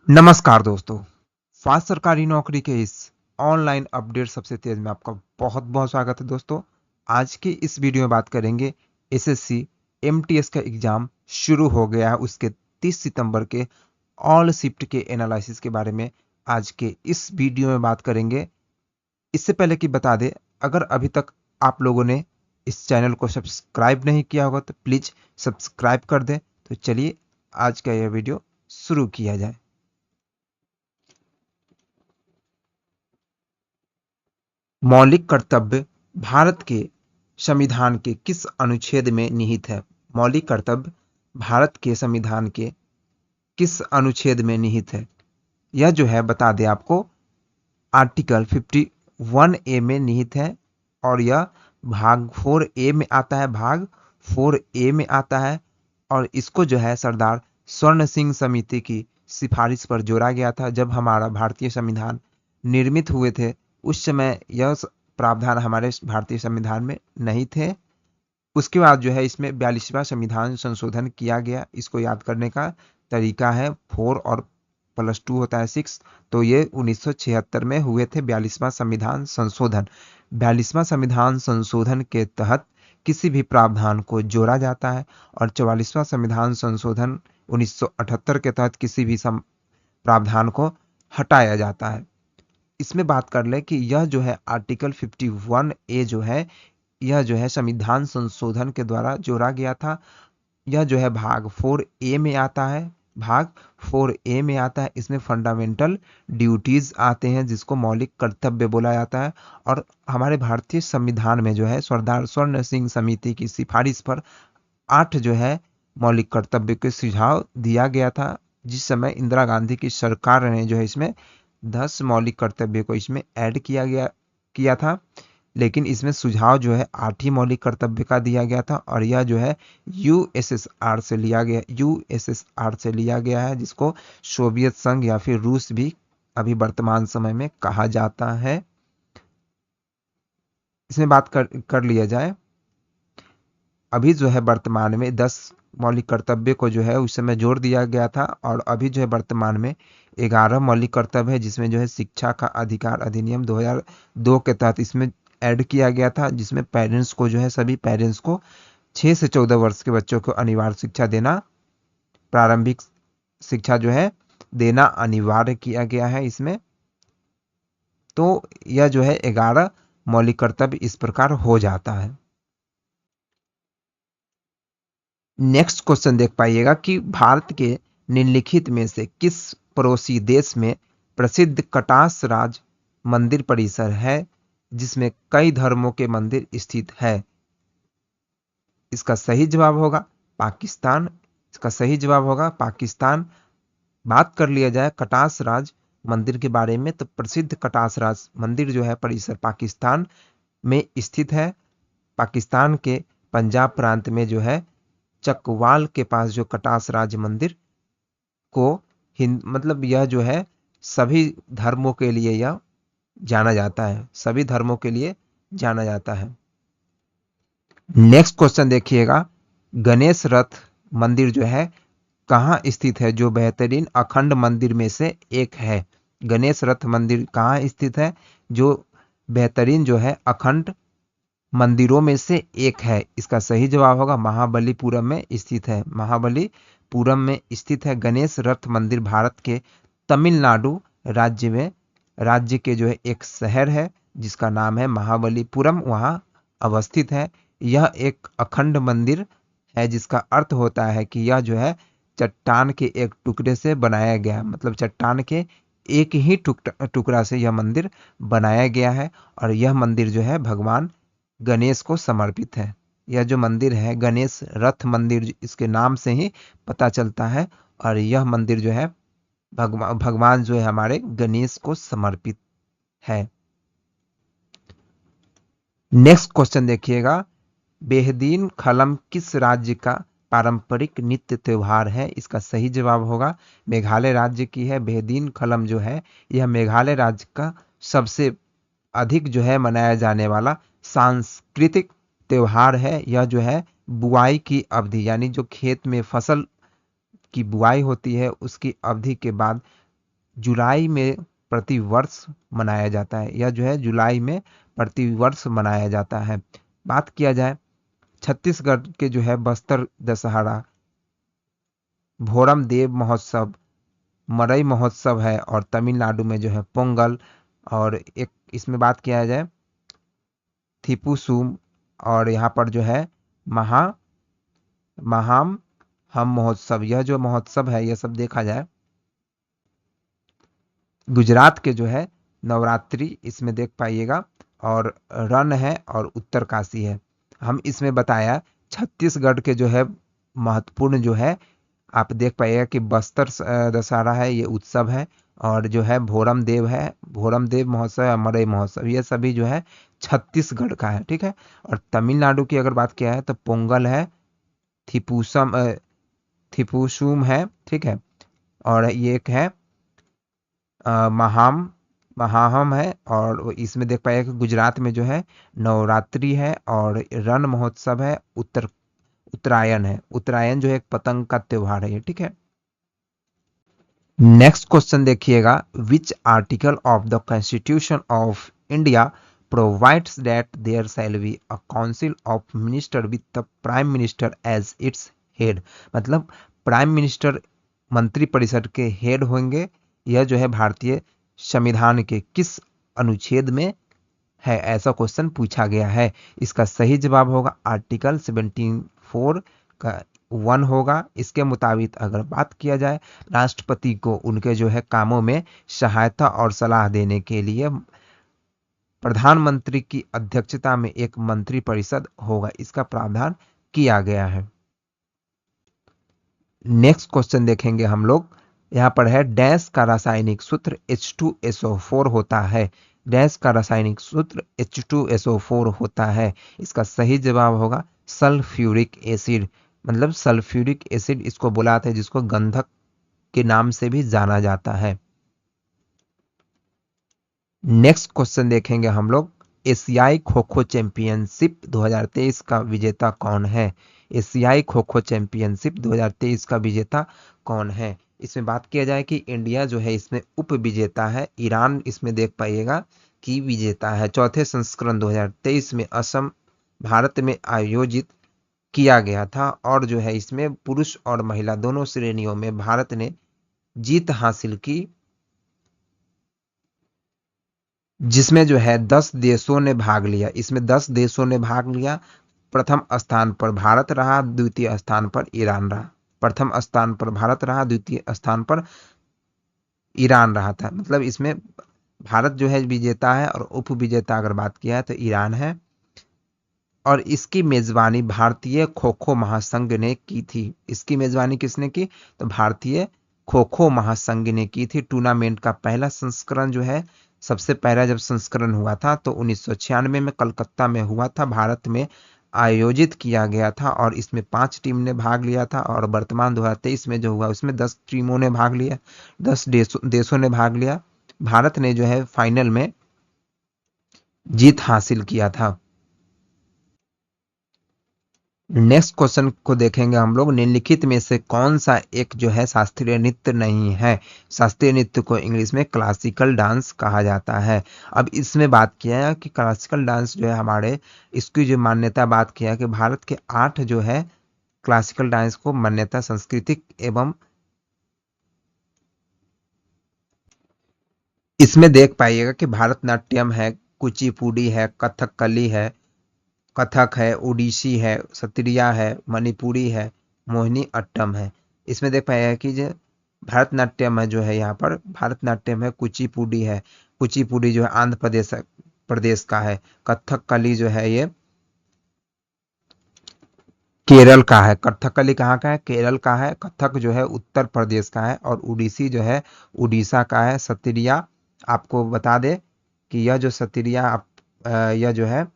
नमस्कार दोस्तों। फास्ट सरकारी नौकरी के इस ऑनलाइन अपडेट सबसे तेज में आपका बहुत बहुत स्वागत है दोस्तों। आज की इस वीडियो में बात करेंगे एसएससी एमटीएस का एग्जाम शुरू हो गया है, उसके 30 सितंबर के ऑल शिफ्ट के एनालिसिस के बारे में आज के इस वीडियो में बात करेंगे। इससे पहले कि बता दें, अगर अभी तक आप लोगों ने इस चैनल को सब्सक्राइब नहीं किया होगा तो प्लीज सब्सक्राइब कर दें। तो चलिए आज का यह वीडियो शुरू किया जाए। मौलिक कर्तव्य भारत के संविधान के किस अनुच्छेद में निहित है? मौलिक कर्तव्य भारत के संविधान के किस अनुच्छेद में निहित है? यह जो है बता दें आपको, आर्टिकल 51A में निहित है और यह भाग 4A में आता है, भाग 4A में आता है। और इसको जो है सरदार स्वर्ण सिंह समिति की सिफारिश पर जोड़ा गया था। जब हमारा भारतीय संविधान निर्मित हुए थे उस समय यह प्रावधान हमारे भारतीय संविधान में नहीं थे। उसके बाद जो है इसमें 42वां संविधान संशोधन किया गया। इसको याद करने का तरीका है 4 और +2 होता है 6। तो ये 1976 में हुए थे 42वां संविधान संशोधन। 42वां संविधान संशोधन के तहत किसी भी प्रावधान को जोड़ा जाता है और 44वां संविधान संशोधन 1978 के तहत किसी भी प्रावधान को हटाया जाता है। इसमें बात कर ले कि यह जो है आर्टिकल 51A जो है, यह जो है संविधान संशोधन के द्वारा जोड़ा गया था। यह जो है भाग 4A में आता है, भाग 4A में आता है। इसमें फंडामेंटल ड्यूटीज आते हैं जिसको मौलिक कर्तव्य बोला जाता है। और हमारे भारतीय संविधान में जो है सरदार स्वर्ण सिंह समिति की सिफारिश पर 8 जो है मौलिक कर्तव्य के सुझाव दिया गया था। जिस समय इंदिरा गांधी की सरकार ने जो है इसमें 10 मौलिक कर्तव्य को इसमें ऐड किया था। लेकिन इसमें सुझाव जो है 8 ही मौलिक कर्तव्य का दिया गया था और यह जो है यूएसएसआर से लिया गया है, जिसको सोवियत संघ या फिर रूस भी अभी वर्तमान समय में कहा जाता है। इसमें बात कर लिया जाए, अभी जो है वर्तमान में 10 मौलिक कर्तव्य को जो है उस समय जोड़ दिया गया था और अभी जो है वर्तमान में 11 मौलिक कर्तव्य है, जिसमें जो है शिक्षा का अधिकार अधिनियम 2002 के तहत इसमें ऐड किया गया था, जिसमें पेरेंट्स को जो है सभी पेरेंट्स को 6 से 14 वर्ष के बच्चों को अनिवार्य शिक्षा देना, प्रारंभिक शिक्षा जो है देना अनिवार्य किया गया है इसमें। तो यह जो है 11 मौलिक कर्तव्य इस प्रकार हो जाता है। नेक्स्ट क्वेश्चन देख पाइएगा कि भारत के निम्नलिखित में से किस पड़ोसी देश में प्रसिद्ध कटास राज मंदिर परिसर है जिसमें कई धर्मों के मंदिर स्थित है? इसका सही जवाब होगा पाकिस्तान। इसका सही जवाब होगा पाकिस्तान। बात कर लिया जाए कटास राज मंदिर के बारे में तो प्रसिद्ध कटास राज मंदिर जो है परिसर पाकिस्तान में स्थित है। पाकिस्तान के पंजाब प्रांत में जो है चकवाल के पास जो कटास राज मंदिर को मतलब यह जो है सभी धर्मों के लिए यह जाना जाता है, सभी धर्मों के लिए जाना जाता है। नेक्स्ट क्वेश्चन देखिएगा, गणेश रथ मंदिर जो है कहाँ स्थित है जो बेहतरीन अखंड मंदिर में से एक है? गणेश रथ मंदिर कहाँ स्थित है जो बेहतरीन जो है अखंड मंदिरों में से एक है? इसका सही जवाब होगा महाबलीपुरम में स्थित है। महाबलीपुरम में स्थित है गणेश रथ मंदिर। भारत के तमिलनाडु राज्य के जो है एक शहर है जिसका नाम है महाबलीपुरम, वहाँ अवस्थित है। यह एक अखंड मंदिर है जिसका अर्थ होता है कि यह जो है चट्टान के एक टुकड़े से बनाया गया, मतलब चट्टान के एक ही टुकड़ा से यह मंदिर बनाया गया है। और यह मंदिर जो है भगवान गणेश को समर्पित है। यह जो मंदिर है गणेश रथ मंदिर, इसके नाम से ही पता चलता है। और यह मंदिर जो है भगवान जो है हमारे गणेश को समर्पित है। नेक्स्ट क्वेश्चन देखिएगा, बेहदीन खलम किस राज्य का पारंपरिक नृत्य त्योहार है? इसका सही जवाब होगा मेघालय राज्य की है। बेहदीन खलम जो है यह मेघालय राज्य का सबसे अधिक जो है मनाया जाने वाला सांस्कृतिक त्योहार है। यह जो है बुआई की अवधि, यानी जो खेत में फसल की बुआई होती है उसकी अवधि के बाद जुलाई में प्रतिवर्ष मनाया जाता है। यह जो है जुलाई में प्रतिवर्ष मनाया जाता है। बात किया जाए छत्तीसगढ़ के जो है बस्तर दशहरा, भोरम देव महोत्सव, मरई महोत्सव है, और तमिलनाडु में जो है पोंगल, और एक इसमें बात किया जाए थिपुसुम, और यहाँ पर जो है महा महाम हम महोत्सव। यह जो महोत्सव है यह सब देखा जाए गुजरात के जो है नवरात्रि इसमें देख पाइएगा, और रण है और उत्तरकाशी है। हम इसमें बताया छत्तीसगढ़ के जो है महत्वपूर्ण जो है आप देख पाइएगा कि बस्तर दशहरा है, ये उत्सव है, और जो है भोरम देव है, भोरम देव महोत्सव है, मरई महोत्सव, ये सभी जो है छत्तीसगढ़ का है। ठीक है। और तमिलनाडु की अगर बात किया है तो पोंगल है, थिपुसम थिपुसुम है। ठीक है। और ये एक है महाम महाहम है, और इसमें देख पाइएगा कि गुजरात में जो है नवरात्रि है, और रण महोत्सव है, उत्तरायण है। उत्तरायण जो है एक पतंग का त्योहार है ये। ठीक है। नेक्स्ट क्वेश्चन देखिएगा, which article of the constitution of India provides that there shall be a council of minister with the prime minister as its head. मतलब प्राइम मिनिस्टर मंत्री परिषद के हेड होंगे। यह जो है भारतीय संविधान के किस अनुच्छेद में है, ऐसा क्वेश्चन पूछा गया है। इसका सही जवाब होगा आर्टिकल 74 का 1 होगा। इसके मुताबिक अगर बात किया जाए राष्ट्रपति को उनके जो है कामों में सहायता और सलाह देने के लिए प्रधानमंत्री की अध्यक्षता में एक मंत्री परिषद होगा, इसका प्रावधान किया गया है। नेक्स्ट क्वेश्चन देखेंगे हम लोग। यहाँ पर है डैश का रासायनिक सूत्र H2SO4 होता है। डैश का रासायनिक सूत्र H2SO4 होता है। इसका सही जवाब होगा सल्फ्यूरिक एसिड। मतलब सल्फ्यूरिक एसिड इसको बुलाते हैं, जिसको गंधक के नाम से भी जाना जाता है। नेक्स्ट क्वेश्चन देखेंगे हम लोग, एशियाई खो खो चैंपियनशिप 2023 का विजेता कौन है। एशियाई खो खो चैंपियनशिप 2023 का विजेता कौन है। इसमें बात किया जाए कि इंडिया जो है इसमें उप विजेता है, ईरान इसमें देख पाइएगा कि विजेता है। चौथे संस्करण 2023 में असम भारत में आयोजित किया गया था, और जो है इसमें पुरुष और महिला दोनों श्रेणियों में भारत ने जीत हासिल की, जिसमें जो है 10 देशों ने भाग लिया। इसमें 10 देशों ने भाग लिया। प्रथम स्थान पर भारत रहा, द्वितीय स्थान पर ईरान रहा। प्रथम स्थान पर भारत रहा, द्वितीय स्थान पर ईरान रहा था। मतलब इसमें भारत जो है विजेता है, और उप विजेता अगर बात किया है तो ईरान है। और इसकी मेजबानी भारतीय खो खो महासंघ ने की थी। इसकी मेजबानी किसने की, तो भारतीय खो खो महासंघ ने की थी। टूर्नामेंट का पहला संस्करण जो है, सबसे पहला जब संस्करण हुआ था तो 1996 में कलकत्ता में हुआ था, भारत में आयोजित किया गया था, और इसमें 5 टीम ने भाग लिया था। और वर्तमान 2023 में जो हुआ उसमें 10 टीमों ने भाग लिया, 10 देशों ने भाग लिया। भारत ने जो है फाइनल में जीत हासिल किया था। नेक्स्ट क्वेश्चन को देखेंगे हम लोग, निम्नलिखित में से कौन सा एक जो है शास्त्रीय नृत्य नहीं है। शास्त्रीय नृत्य को इंग्लिश में क्लासिकल डांस कहा जाता है। अब इसमें बात किया है कि क्लासिकल डांस जो है हमारे, इसकी जो मान्यता बात किया है कि भारत के 8 जो है क्लासिकल डांस को मान्यता सांस्कृतिक एवं इसमें देख पाइएगा कि भरतनाट्यम है, कुचिपुड़ी है, कथकली है, कथक है, ओडिसी है, सत्रिया है, मणिपुरी है, मोहिनी अट्टम है। इसमें देख पाएगा कि जो भरतनाट्यम है जो है यहाँ पर भरतनाट्यम है, कुचिपुड़ी है, कुचिपुड़ी जो है आंध्र प्रदेश प्रदेश का है। कथकली जो है ये केरल का है। कथकली कहाँ का है, केरल का है। कथक जो है उत्तर प्रदेश का है, और उड़ीसी जो है उड़ीसा का है। सत्रिया आपको बता दे कि यह जो सत्रिया यह जो है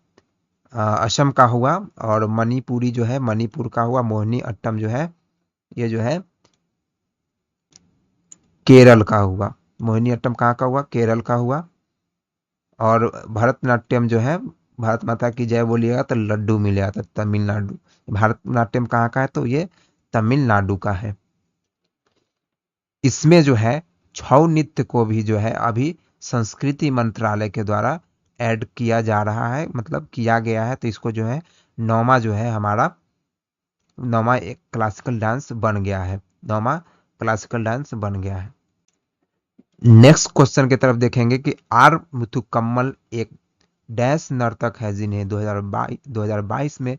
असम का हुआ, और मणिपुरी जो है मणिपुर का हुआ। मोहिनी अट्टम जो है ये जो है केरल का हुआ। मोहिनी अट्टम कहाँ का हुआ, केरल का हुआ। और भरतनाट्यम जो है, भारत माता की जय बोलिएगा तो लड्डू मिलेगा, तो तमिलनाडु। भरतनाट्यम कहाँ का है, तो ये तमिलनाडु का है। इसमें जो है छऊ नृत्य को भी जो है अभी संस्कृति मंत्रालय के द्वारा ऐड किया जा रहा है, मतलब किया गया है। तो इसको जो है नौमा जो है हमारा नौमा एक क्लासिकल डांस बन गया है, नौमा क्लासिकल डांस बन गया है। नेक्स्ट क्वेश्चन की तरफ देखेंगे कि आर मुथुकम्मल एक डैश नर्तक है जिन्हें 2022 में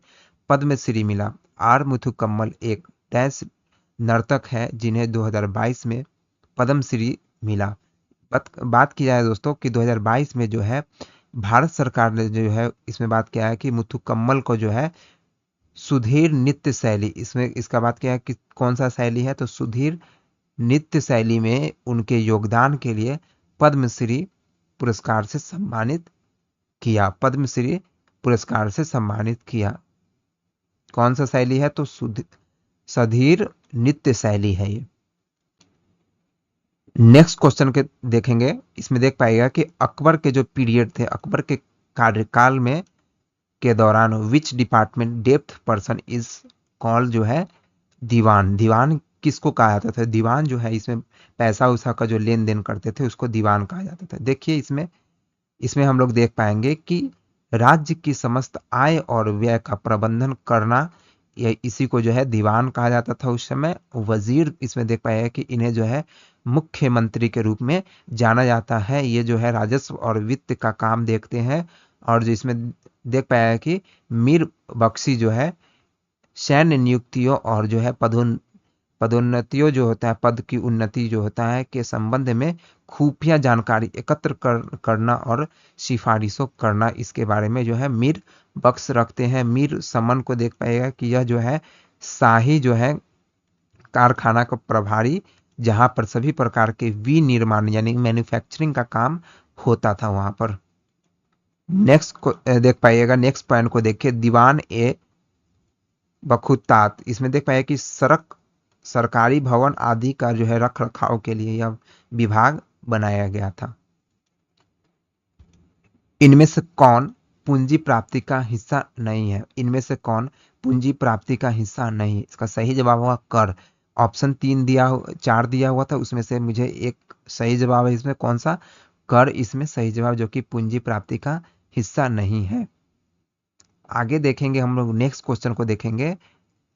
पद्मश्री मिला। आर मुथुकम्मल एक डैश नर्तक है जिन्हें 2022 में पद्मश्री मिला। बात की जाए दोस्तों कि 2022 में जो है भारत सरकार ने जो है इसमें बात किया है कि मुथुकम्मल को जो है सुधीर नृत्य शैली, इसमें इसका बात किया है कि कौन सा शैली है, तो सुधीर नृत्य शैली में उनके योगदान के लिए पद्मश्री पुरस्कार से सम्मानित किया, पद्मश्री पुरस्कार से सम्मानित किया। कौन सा शैली है, तो सुधीर नृत्य शैली है ये। नेक्स्ट क्वेश्चन के देखेंगे, इसमें देख पाएगा कि अकबर के जो पीरियड थे, अकबर के कार्यकाल में के दौरान which department depth person is called जो है दीवान। दीवान किसको कहा जाता था, दीवान जो है इसमें पैसा उसा का जो लेन देन करते थे उसको दीवान कहा जाता था। देखिए इसमें इसमें हम लोग देख पाएंगे कि राज्य की समस्त आय और व्यय का प्रबंधन करना, ये इसी को जो है दीवान कहा जाता था उस समय। वजीर इसमें देख पाएगा कि इन्हें जो है मुख्यमंत्री के रूप में जाना जाता है, ये जो है राजस्व और वित्त का काम देखते हैं। और जो इसमें देख पाएगा कि मीर बख्शी जो है सैन्य नियुक्तियों और जो है पदोन्नतियों जो होता है, पद की उन्नति जो होता है के संबंध में खुफिया जानकारी एकत्र करना और सिफारिशों करना, इसके बारे में जो है मीर बख्श रखते हैं। मीर समन को देख पाएगा कि यह जो है शाही जो है कारखाना का प्रभारी, जहां पर सभी प्रकार के विनिर्माण यानी मैन्युफैक्चरिंग का काम होता था वहां पर। नेक्स्ट को देख पाइएगा, नेक्स्ट पॉइंट को देखिए, दीवान ए बखुतात, इसमें देख पाइए कि सरकारी भवन आदि का जो है रख रखाव के लिए यह विभाग बनाया गया था। इनमें से कौन पूंजी प्राप्ति का हिस्सा नहीं है, इनमें से कौन पूंजी प्राप्ति का हिस्सा नहीं है, इसका सही जवाब होगा कर। ऑप्शन 4 दिया हुआ था, उसमें से मुझे एक सही जवाब है इसमें, कौन सा, कर इसमें सही जवाब, जो कि पूंजी प्राप्ति का हिस्सा नहीं है। आगे देखेंगे हम लोग, नेक्स्ट क्वेश्चन को देखेंगे।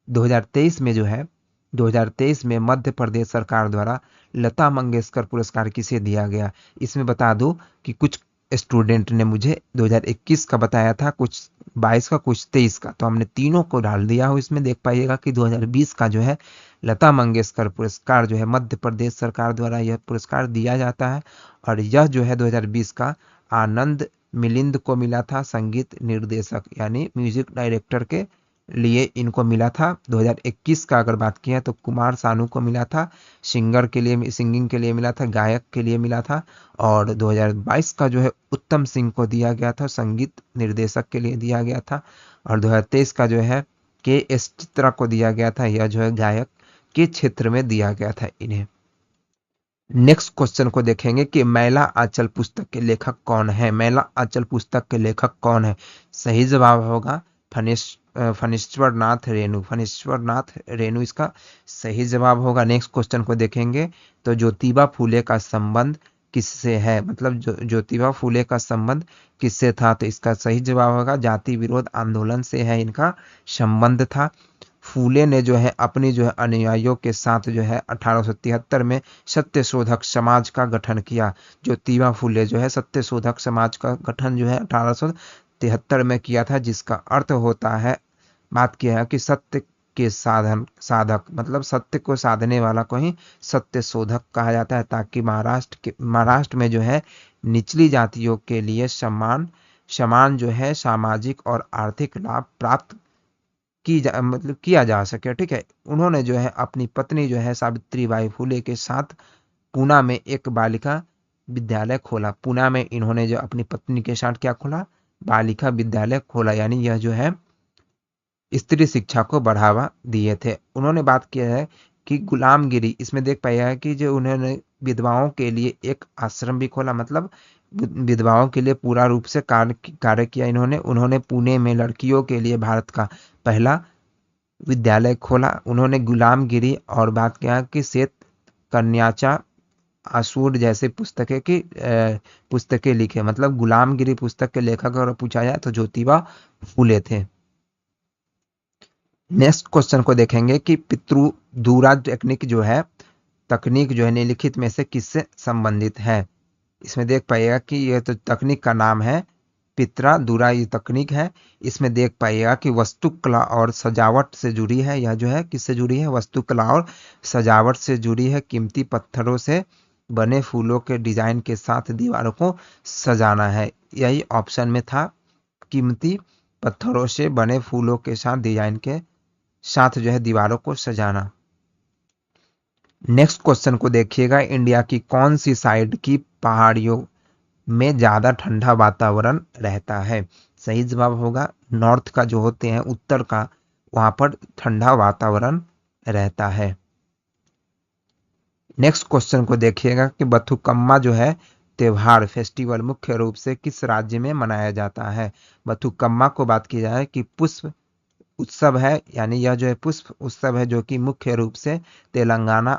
2023 में जो है 2023 में मध्य प्रदेश सरकार द्वारा लता मंगेशकर पुरस्कार किसे दिया गया। इसमें बता दूं कि कुछ स्टूडेंट ने मुझे 2021 का बताया था, कुछ 22 का, कुछ 23 का, तो हमने तीनों को डाल दिया हो इसमें। देख पाइएगा कि 2020 का जो है लता मंगेशकर पुरस्कार जो है मध्य प्रदेश सरकार द्वारा यह पुरस्कार दिया जाता है। और यह जो है 2020 का आनंद मिलिंद को मिला था, संगीत निर्देशक यानी म्यूजिक डायरेक्टर के लिए इनको मिला था। 2021 का अगर बात किया तो कुमार सानू को मिला था, सिंगर के लिए, सिंगिंग के लिए मिला था, गायक के लिए मिला था। और 2022 का जो है उत्तम सिंह को दिया गया था, संगीत निर्देशक के लिए दिया गया था। और 2023 का जो है KS चित्रा को दिया गया था, यह जो है गायक के क्षेत्र में दिया गया था इन्हें। नेक्स्ट क्वेश्चन को देखेंगे कि मैला आंचल पुस्तक के लेखक कौन है। मैला आंचल पुस्तक के लेखक कौन है, सही जवाब होगा फणीश्वर नाथ रेणु, फणीश्वर नाथ रेणु इसका सही जवाब होगा। नेक्स्ट क्वेश्चन को देखेंगे तो ज्योतिबा फूले का संबंध किससे है, मतलब ज्योतिबा फूले का संबंध किससे था, तो इसका सही जवाब होगा जाति विरोध आंदोलन से है इनका संबंध था। फूले ने जो है अपनी जो है अनुयायियों के साथ जो है 1873 में सत्यशोधक समाज का गठन किया। ज्योतिबा फूले जो है सत्यशोधक समाज का गठन जो है 1873 में किया था, जिसका अर्थ होता है, बात किया है कि सत्य के साधक, मतलब सत्य को साधने वाला को ही सत्य शोधक कहा जाता है, ताकि महाराष्ट्र में जो है निचली जातियों के लिए समान जो है सामाजिक और आर्थिक लाभ प्राप्त मतलब किया जा सके। ठीक है, उन्होंने जो है अपनी पत्नी जो है सावित्रीबाई फुले के साथ पूना में एक बालिका विद्यालय खोला। पूना में इन्होंने जो अपनी पत्नी के साथ क्या खोला, बालिका विद्यालय खोला, यानी यह जो है स्त्री शिक्षा को बढ़ावा दिए थे। उन्होंने बात किया है कि गुलामगिरी, इसमें देख पाया है कि जो उन्होंने विधवाओं के लिए एक आश्रम भी खोला, मतलब विधवाओं के लिए पूरा रूप से कार्य किया इन्होंने। उन्होंने पुणे में लड़कियों के लिए भारत का पहला विद्यालय खोला। उन्होंने गुलामगिरी और बात किया कि श्वेत कन्याचा आसूर जैसे पुस्तकें लिखे, मतलब गुलामगिरी पुस्तक के लेखक अगर पूछा जाए तो ज्योतिबा फूले थे। नेक्स्ट क्वेश्चन को देखेंगे कि पितृदूरा तकनीक जो है निम्नलिखित में से किससे संबंधित है। इसमें देख पाइएगा कि यह तो तकनीक का नाम है पित्रा दूरा, ये तकनीक है। इसमें देख पाइएगा कि वास्तुकला और सजावट से जुड़ी है। यह जो है किससे जुड़ी है, वास्तुकला और सजावट से जुड़ी है। कीमती पत्थरों से बने फूलों के डिजाइन के साथ दीवारों को सजाना है। यही ऑप्शन में था, कीमती पत्थरों से बने फूलों के साथ डिजाइन के साथ जो है दीवारों को सजाना। नेक्स्ट क्वेश्चन को देखिएगा, इंडिया की कौन सी साइड की पहाड़ियों में ज्यादा ठंडा वातावरण रहता है। सही जवाब होगा नॉर्थ का, जो होते हैं उत्तर का, वहां पर ठंडा वातावरण रहता है। नेक्स्ट क्वेश्चन को देखिएगा कि बथुकम्मा जो है त्योहार फेस्टिवल मुख्य रूप से किस राज्य में मनाया जाता है। बथुकम्मा को बात की जाए कि पुष्प उत्सव है, यानी यह जो है पुष्प उत्सव है जो कि मुख्य रूप से तेलंगाना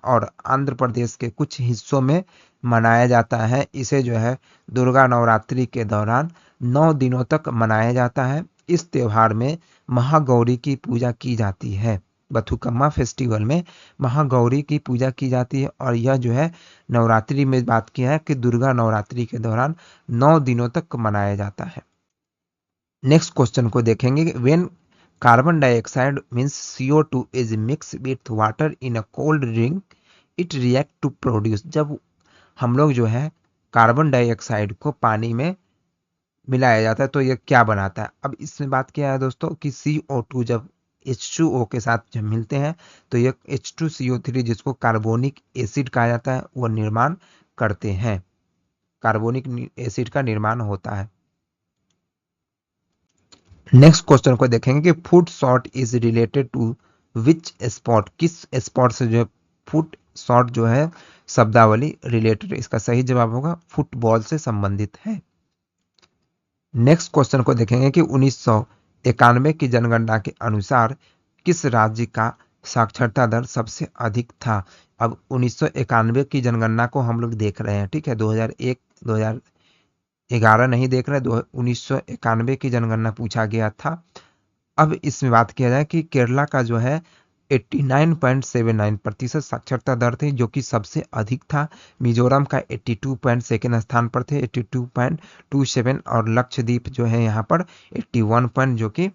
और आंध्र प्रदेश के कुछ हिस्सों में मनाया जाता है। इसे जो है दुर्गा नवरात्रि के दौरान 9 दिनों तक मनाया जाता है। इस त्योहार में महागौरी की पूजा की जाती है। बथुकम्मा फेस्टिवल में महागौरी की पूजा की जाती है, और यह जो है नवरात्रि में बात किया है कि दुर्गा नवरात्रि के दौरान 9 दिनों तक मनाया जाता है। नेक्स्ट क्वेश्चन को देखेंगे, when carbon dioxide means CO2 is mix with water in a cold drink it react to produce. जब हम लोग जो है कार्बन डाइऑक्साइड को पानी में मिलाया जाता है तो यह क्या बनाता है। अब इसमें बात किया है दोस्तों कि CO2 जब H2O के साथ जब मिलते हैं तो यह H2CO3 जिसको कार्बोनिक एसिड कहा जाता है वह निर्माण करते हैं। कार्बोनिक एसिड का निर्माण होता है। नेक्स्ट क्वेश्चन को देखेंगे कि foot shot is related to which sport. किस स्पोर्ट से जो है फुट शॉट जो है शब्दावली रिलेटेड, इसका सही जवाब होगा फुटबॉल से संबंधित है। नेक्स्ट क्वेश्चन को देखेंगे कि 1991 की जनगणना के अनुसार किस राज्य का साक्षरता दर सबसे अधिक था। अब 1991 की जनगणना को हम लोग देख रहे हैं, ठीक है, 2001 2011 नहीं देख रहे, 1991 की जनगणना पूछा गया था। अब इसमें बात किया जाए कि केरला का जो है 89.79% साक्षरता दर थी, जो कि सबसे अधिक था। मिजोरम का 82 सेकेंड स्थान पर थे 82.27, और लक्षद्वीप जो है यहाँ पर 81 जो कि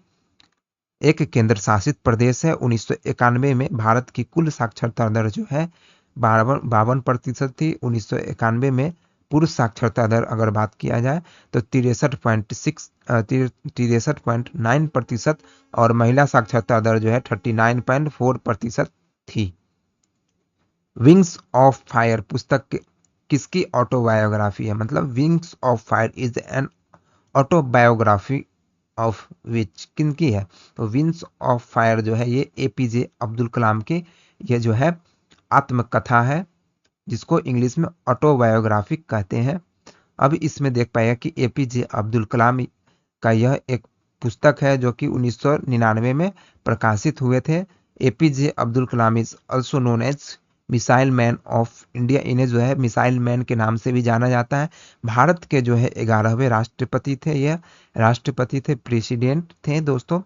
एक केंद्र शासित प्रदेश है। 1991 में भारत की कुल साक्षरता दर जो है 52% थी। 1991 में पुरुष साक्षरता दर अगर बात किया जाए तो 63.9%, और महिला साक्षरता दर जो है 39.4% थी। विंग्स ऑफ फायर पुस्तक किसकी ऑटोबायोग्राफी है, मतलब wings of fire is an autobiography of which, किनकी है। तो विंग्स ऑफ फायर जो है ये APJ अब्दुल कलाम की ये जो है आत्मकथा है, जिसको इंग्लिश में ऑटोबायोग्राफी कहते हैं। अब इसमें देख पाएगा कि APJ अब्दुल कलाम का यह एक पुस्तक है जो कि 1999 में प्रकाशित हुए थे। APJ Abdul Kalam is also known as missile man of India. इन्हें जो है मिसाइल मैन के नाम से भी जाना जाता है। भारत के जो है 11वें राष्ट्रपति थे, यह राष्ट्रपति थे, प्रेसिडेंट थे दोस्तों।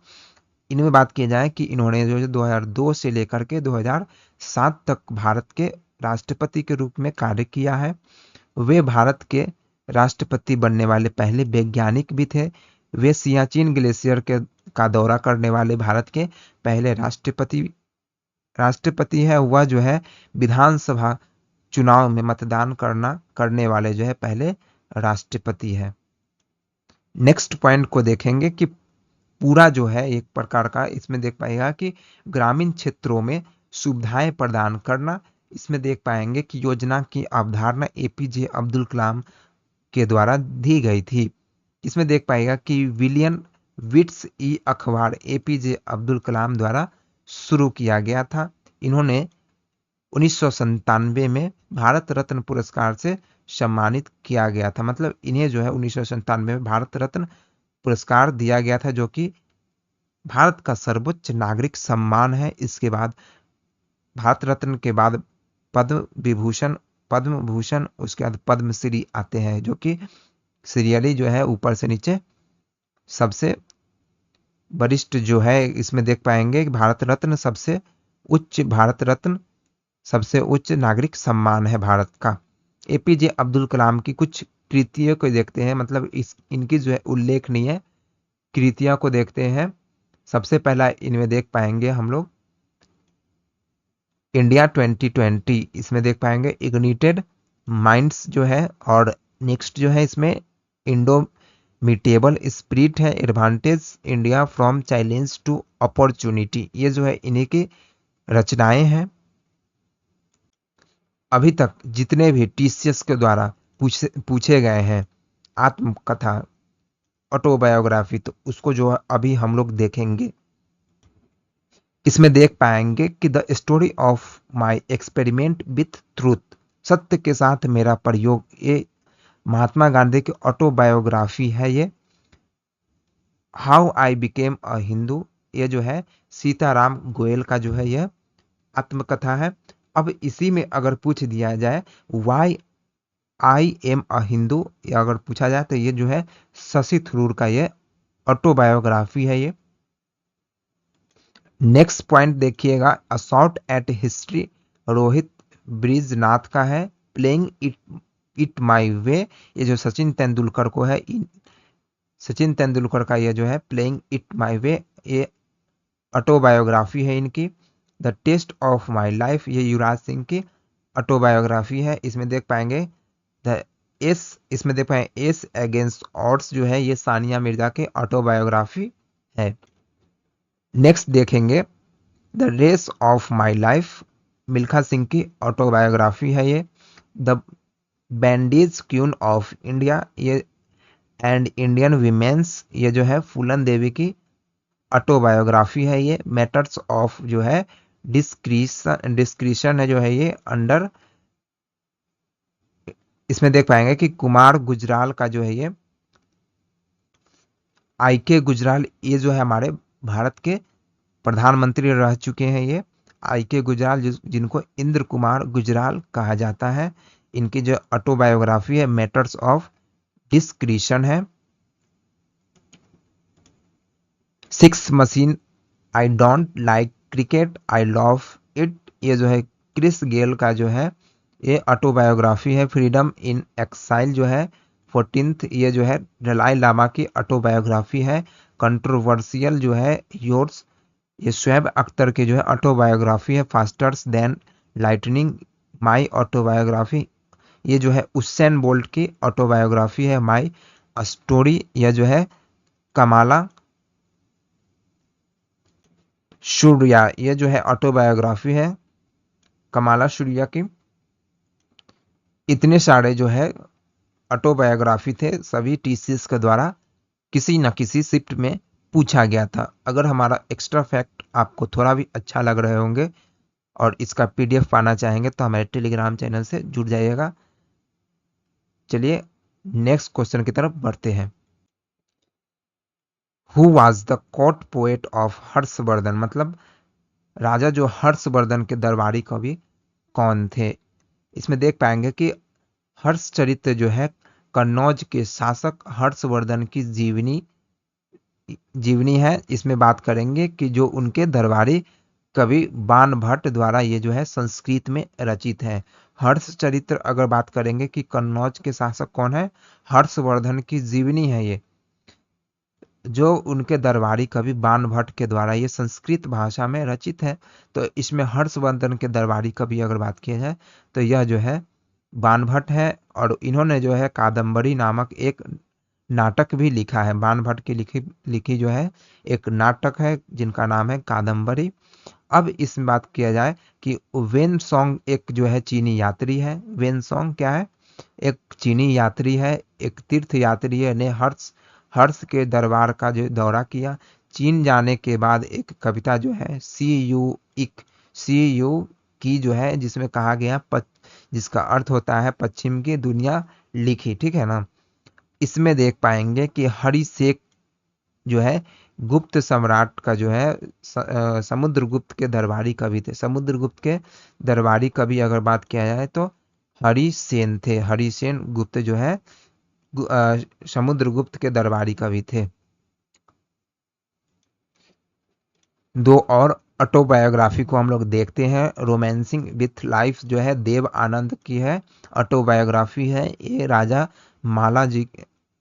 इनमें बात की जाए कि इन्होंने जो है 2002 से लेकर के 2007 तक भारत के राष्ट्रपति के रूप में कार्य किया है। वे भारत के राष्ट्रपति बनने वाले पहले वैज्ञानिक भी थे। वे सियाचिन ग्लेशियर का दौरा करने वाले भारत के पहले राष्ट्रपति है। वह जो है विधानसभा चुनाव में मतदान करने वाले जो है पहले राष्ट्रपति है। नेक्स्ट पॉइंट को देखेंगे कि पूरा जो है एक प्रकार का, इसमें देख पाएगा कि ग्रामीण क्षेत्रों में सुविधाएं प्रदान करना। इसमें देख पाएंगे कि योजना की अवधारणा APJ अब्दुल कलाम के द्वारा दी गई थी। इसमें देख पाएगा कि विलियम विट्स ई अखबार APJ अब्दुल कलाम द्वारा शुरू किया गया था। इन्होंने 1997 में भारत रत्न पुरस्कार से सम्मानित किया गया था, मतलब इन्हें जो है 1997 में भारत रत्न पुरस्कार दिया गया था, जो कि भारत का सर्वोच्च नागरिक सम्मान है। इसके बाद भारत रत्न के बाद पद्म भूषण, उसके बाद पद्मश्री आते हैं, जो कि सीरियली जो है ऊपर से नीचे सबसे वरिष्ठ जो है इसमें देख पाएंगे कि भारत रत्न सबसे उच्च नागरिक सम्मान है भारत का। एपीजे अब्दुल कलाम की कुछ कृतियों को देखते हैं, मतलब इनकी जो है उल्लेखनीय कृतियों को देखते हैं। सबसे पहला इनमें देख पाएंगे हम लोग इंडिया 2020, इसमें देख पाएंगे इग्निटेड माइंड्स जो है, और नेक्स्ट जो है इसमें इंडोमिटेबल स्पिरिट है, advantage India from challenge to opportunity, ये जो है इन्हीं की रचनाएं हैं। अभी तक जितने भी टीसीएस के द्वारा पूछे गए हैं आत्मकथा, ऑटोबायोग्राफी, तो उसको जो है अभी हम लोग देखेंगे। इसमें देख पाएंगे कि the story of my experiment with truth, सत्य के साथ मेरा प्रयोग, ये महात्मा गांधी की ऑटोबायोग्राफी है। ये how I became a Hindu, ये जो है सीताराम गोयल का जो है यह आत्मकथा है। अब इसी में अगर पूछ दिया जाए why I am a Hindu, या अगर पूछा जाए तो ये जो है शशि थरूर का ये ऑटोबायोग्राफी है। ये नेक्स्ट पॉइंट देखिएगा, a shot at history, Rohit Brijnath का है। प्लेइंग इट माई वे, ये जो सचिन तेंदुलकर को है, सचिन तेंदुलकर का ये जो है प्लेइंग इट माई वे, ये ऑटोबायोग्राफी है इनकी। The test of my life, ये युवराज सिंह की ऑटोबायोग्राफी है। इसमें देख पाएंगे द इसमें देख पाए एस अगेंस्ट ऑड्स जो है ये सानिया मिर्जा के ऑटोबायोग्राफी है। नेक्स्ट देखेंगे the race of my life, Milkha Singh की ऑटोबायोग्राफी है ये। The bandage queen of India, ये एंड इंडियन वीमेंस, ये जो है फूलन देवी की ऑटोबायोग्राफी है। ये मैटर्स ऑफ जो है डिस्क्रिशन है जो है ये अंडर, इसमें देख पाएंगे कि कुमार गुजराल का जो है ये आई के गुजराल, ये जो है हमारे भारत के प्रधानमंत्री रह चुके हैं। ये आई के गुजराल जिनको इंद्र कुमार गुजराल कहा जाता है, इनकी जो ऑटोबायोग्राफी है मैटर्स ऑफ डिस्क्रिशन है। Six machine, I don't like cricket, I love it, ये जो है क्रिस गेल का जो है ये ऑटोबायोग्राफी है। फ्रीडम इन एक्साइल जो है 14th, ये जो है दलाई लामा की ऑटोबायोग्राफी है। कंट्रोवर्शियल जो है योर्स, ये शुएब अख्तर की जो है ऑटोबायोग्राफी है। Faster than lightning, my autobiography, ये जो है उसेन बोल्ट की ऑटोबायोग्राफी है। माई स्टोरी, यह जो है कमाला शुरिया, ये जो है ऑटोबायोग्राफी है कमाला शुरिया की। इतने सारे जो है ऑटोबायोग्राफी थे, सभी टीसीएस के द्वारा किसी न किसी शिफ्ट में पूछा गया था। अगर हमारा एक्स्ट्रा फैक्ट आपको थोड़ा भी अच्छा लग रहे होंगे और इसका पीडीएफ पाना चाहेंगे तो हमारे टेलीग्राम चैनल से जुड़ जाइएगा। चलिए नेक्स्ट क्वेश्चन की तरफ बढ़ते हैं। Who was the court poet of Harshvardhan, मतलब राजा जो हर्षवर्धन के दरबारी कवि कौन थे। इसमें देख पाएंगे कि हर्षचरित्र जो है कन्नौज के शासक हर्षवर्धन की जीवनी है। इसमें बात करेंगे कि जो उनके दरबारी कवि बाण भट्ट द्वारा ये जो है संस्कृत में रचित है। हर्षचरित्र अगर बात करेंगे कि कन्नौज के शासक कौन है, हर्षवर्धन की जीवनी है ये, जो उनके दरबारी कवि बाण भट्ट के द्वारा ये संस्कृत भाषा में रचित है। तो इसमें हर्षवर्धन के दरबारी कवि अगर बात की जाए तो यह जो है बाण भट्ट है, और इन्होंने जो है कादम्बरी नामक एक नाटक भी लिखा है। बाण भट्ट की लिखी जो है एक नाटक है जिनका नाम है कादम्बरी। अब इसमें बात किया जाए कि वेन सॉन्ग एक जो है चीनी यात्री है। वेन सॉन्ग क्या है, एक चीनी यात्री है, एक तीर्थ यात्री है ने हर्ष के दरबार का जो दौरा किया। चीन जाने के बाद एक कविता जो है सी यू की जो है, जिसमें कहा गया जिसका अर्थ होता है पश्चिम की दुनिया लिखी, ठीक है ना। इसमें देख पाएंगे कि हरि शेख जो है गुप्त सम्राट का जो है समुद्रगुप्त के दरबारी कवि थे। समुद्रगुप्त के दरबारी कवि अगर बात किया जाए तो हरिसेन थे। हरिसेन गुप्त जो है समुद्रगुप्त के दरबारी कवि थे। दो और ऑटोबायोग्राफी को हम लोग देखते हैं। रोमांसिंग विथ लाइफ जो है देव आनंद की है, ऑटोबायोग्राफी है। ये राजा माला जी,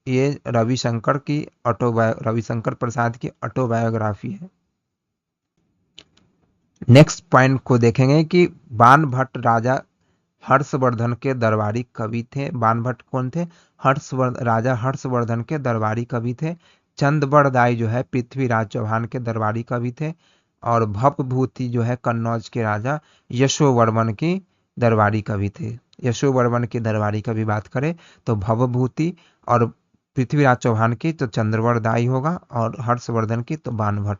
ये रविशंकर की रविशंकर प्रसाद की ऑटोबायोग्राफी है। नेक्स्ट पॉइंट को देखेंगे कि बाण भट्ट राजा हर्षवर्धन के दरबारी कवि थे। बाण भट्ट कौन थे? राजा हर्षवर्धन के दरबारी कवि थे। चंदबड़ दाई जो है पृथ्वीराज चौहान के दरबारी कवि थे। और भवभूति जो है कन्नौज के राजा यशोवर्मन की दरबारी कवि थे। यशोवर्मन की दरबारी कवि बात करें तो भवभूति, और पृथ्वीराज चौहान की तो चंद्रबड़ दाई होगा, और हर्षवर्धन की तो बाण भट्ट।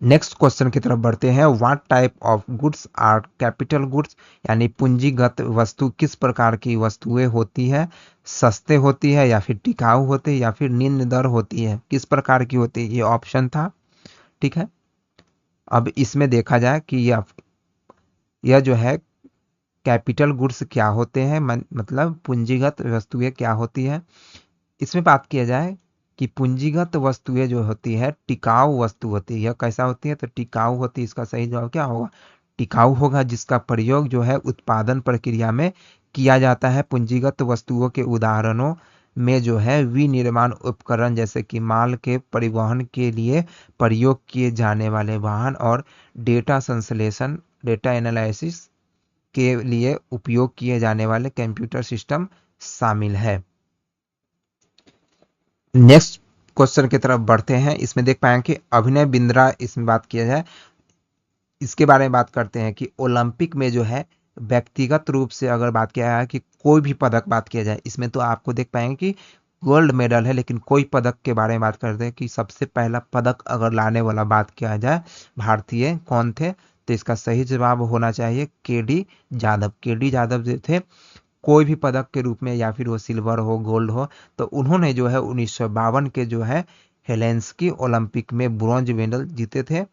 नेक्स्ट क्वेश्चन की तरफ बढ़ते हैं। What type of goods are capital goods, यानी पूंजीगत वस्तु किस प्रकार की वस्तुएं होती है? सस्ते होती है, या फिर टिकाऊ होती है, या फिर निम्न दर होती है? किस प्रकार की होती है? ये ऑप्शन था। ठीक है, अब इसमें देखा जाए कि यह जो है कैपिटल गुड्स क्या होते हैं, मतलब पूंजीगत वस्तुएं क्या होती है। इसमें बात किया जाए कि पूंजीगत वस्तुएं जो होती है टिकाऊ वस्तु होती है। यह कैसा होती है? तो टिकाऊ होती है। इसका सही जवाब क्या होगा? टिकाऊ होगा, जिसका प्रयोग जो है उत्पादन प्रक्रिया में किया जाता है। पूंजीगत वस्तुओं के उदाहरणों में जो है विनिर्माण उपकरण, जैसे कि माल के परिवहन के लिए प्रयोग किए जाने वाले वाहन, और डेटा संश्लेषण, डेटा एनालिसिस के लिए उपयोग किए जाने वाले कंप्यूटर सिस्टम शामिल है। नेक्स्ट क्वेश्चन की तरफ बढ़ते हैं। इसमें देख पाएंगे कि अभिनय बिंद्रा, इसमें बात किया जाए, इसके बारे में बात करते हैं कि ओलंपिक में जो है व्यक्तिगत रूप से अगर बात किया जाए कि कोई भी पदक बात किया जाए, इसमें तो आपको देख पाएंगे कि गोल्ड मेडल है, लेकिन कोई पदक के बारे में बात करते हैं कि सबसे पहला पदक अगर लाने वाला बात किया जाए भारतीय कौन थे, तो इसका सही जवाब होना चाहिए केडी जादव। केडी जादव जो थे, कोई भी पदक के रूप में, या फिर वो सिल्वर हो गोल्ड हो, तो उन्होंने जो है 1952 के जो है हेलेंस्की ओलंपिक में ब्रॉन्ज मेडल जीते थे।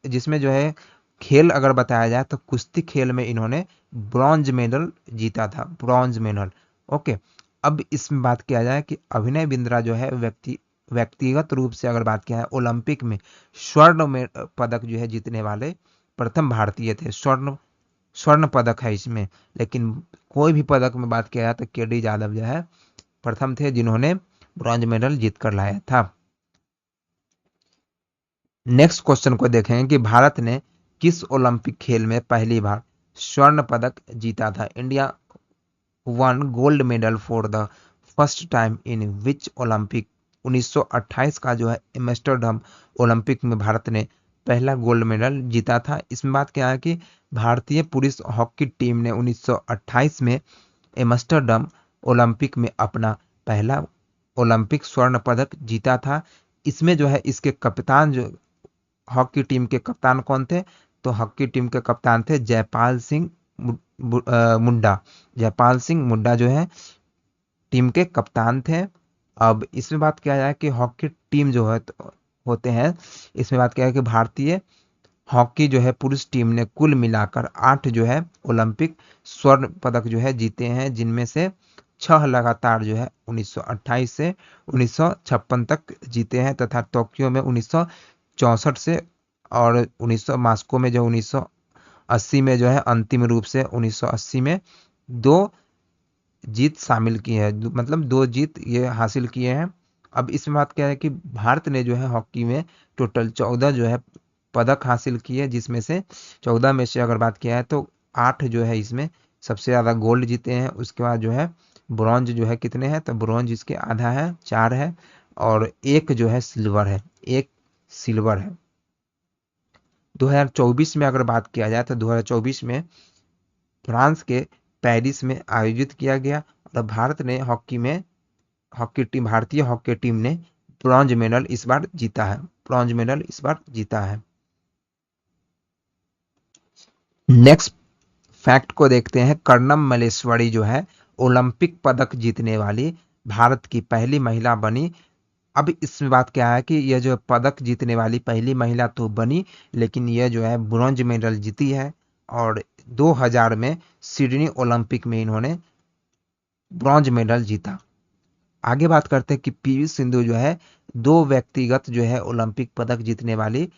जिसमें जो है खेल अगर बताया जाए तो कुश्ती खेल में इन्होंने ब्रॉन्ज मेडल जीता था, ब्रॉन्ज मेडल। ओके, अब इसमें बात किया जाए कि अभिनय बिंद्रा जो है व्यक्तिगत रूप से अगर बात किया है ओलंपिक में स्वर्ण में पदक जो है जीतने वाले प्रथम भारतीय थे। स्वर्ण स्वर्ण पदक है इसमें, लेकिन कोई भी पदक में बात किया जाए तो केडी जादव जो है प्रथम थे जिन्होंने ब्रॉन्ज मेडल जीत कर लाया था। नेक्स्ट क्वेश्चन को देखेंगे कि भारत ने किस ओलंपिक खेल में पहली बार स्वर्ण पदक जीता था? India one gold medal for the first time in which Olympic? 1928 का जो है एम्स्टर्डम ओलंपिक में भारत ने पहला गोल्ड मेडल जीता था। इसमें बात क्या है कि भारतीय पुरुष हॉकी टीम ने 1928 में एम्स्टर्डम ओलंपिक में अपना पहला ओलंपिक स्वर्ण पदक जीता था। इसमें जो है इसके कप्तान, जो हॉकी टीम के कप्तान कौन थे? तो हॉकी टीम के कप्तान थे जयपाल सिंह मुंडा। जयपाल सिंह मुंडा जो है टीम के कप्तान थे। अब इसमें बात किया जाए कि हॉकी टीम जो है होते हैं, इसमें बात किया है कि भारतीय हॉकी जो है पुरुष टीम ने कुल मिलाकर 8 जो है ओलंपिक स्वर्ण पदक जो है जीते हैं, जिनमें से 6 लगातार जो है 1928 से 1956 तक जीते हैं, तथा टोक्यो में 1964 से, और 1900 मास्को में जो 1980 में जो है अंतिम रूप से 1980 में 2 जीत शामिल की है, मतलब 2 जीत ये हासिल किए हैं। अब इसमें बात क्या है कि भारत ने जो है हॉकी में टोटल 14 जो है पदक हासिल किए, जिसमें से 14 में से अगर बात किया है तो 8 जो है इसमें सबसे ज़्यादा गोल्ड जीते हैं। उसके बाद जो है ब्रॉन्ज जो है कितने हैं, तो ब्रॉन्ज इसके आधा है, 4 है, और एक जो है सिल्वर है, एक सिल्वर है। 2024 में अगर बात किया जाए तो 2024 में फ्रांस के पेरिस में आयोजित किया गया, और भारत ने भारतीय हॉकी टीम ने ब्रॉन्ज मेडल इस बार जीता है, ब्रॉन्ज मेडल इस बार जीता है। नेक्स्ट फैक्ट को देखते हैं। कर्णम मल्लेश्वरी जो है ओलंपिक पदक जीतने वाली भारत की पहली महिला बनी। अब इसमें बात क्या है कि यह जो पदक जीतने वाली पहली महिला तो बनी, लेकिन यह जो है ब्रॉन्ज मेडल जीती है। और 2000 में सिडनी ओलंपिक में इन्होंने ब्रॉन्ज मेडल जीता। आगे बात करते हैं कि पीवी सिंधु जो है दो व्यक्तिगत जो है ओलंपिक पदक जीतने वाली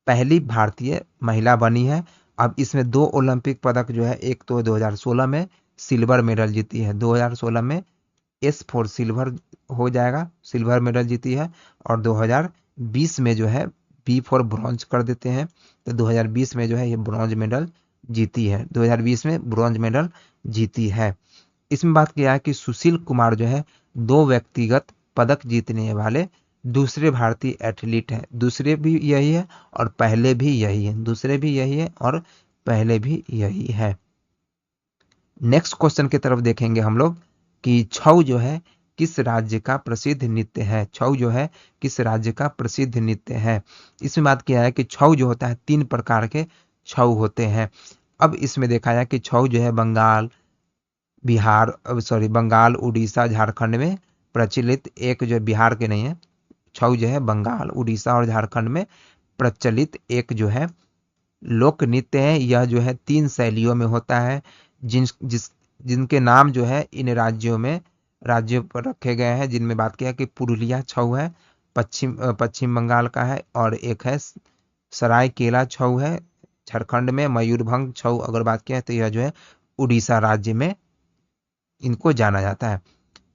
पहली भारतीय महिला बनी है। अब इसमें दो ओलंपिक पदक जो है, एक तो 2016 में सिल्वर मेडल जीती है, 2016 में एस फॉर सिल्वर हो जाएगा, सिल्वर मेडल जीती है। और 2020 में जो है बी फॉर ब्रॉन्ज कर देते हैं, तो 2020 में जो है ये ब्रॉन्ज मेडल जीती है, 2020 में ब्रॉन्ज मेडल जीती है। इसमें बात किया है कि सुशील कुमार जो है दो व्यक्तिगत पदक जीतने वाले दूसरे भारतीय एथलीट हैं। दूसरे भी यही है और पहले भी यही है, दूसरे भी यही है और पहले भी यही है। नेक्स्ट क्वेश्चन की तरफ देखेंगे हम लोग कि छऊ जो है किस राज्य का प्रसिद्ध नृत्य है। छऊ जो है किस राज्य का प्रसिद्ध नृत्य है। इसमें बात किया है कि छऊ जो होता है तीन प्रकार के छऊ होते हैं। अब इसमें देखा जाए कि छऊ जो है बंगाल, बंगाल, उड़ीसा, झारखंड में प्रचलित एक जो बिहार के नहीं है, छऊ जो है बंगाल, उड़ीसा और झारखंड में प्रचलित एक जो है लोक नृत्य है। यह जो है तीन शैलियों में होता है, जिनके नाम जो है इन राज्यों पर रखे गए हैं, जिनमें बात किया कि पुरुलिया छऊ है, पश्चिम बंगाल का है, और एक है सरायकेला छऊ है झारखंड में, मयूरभंज छऊ अगर बात किया तो यह जो है उड़ीसा राज्य में इनको जाना जाता है।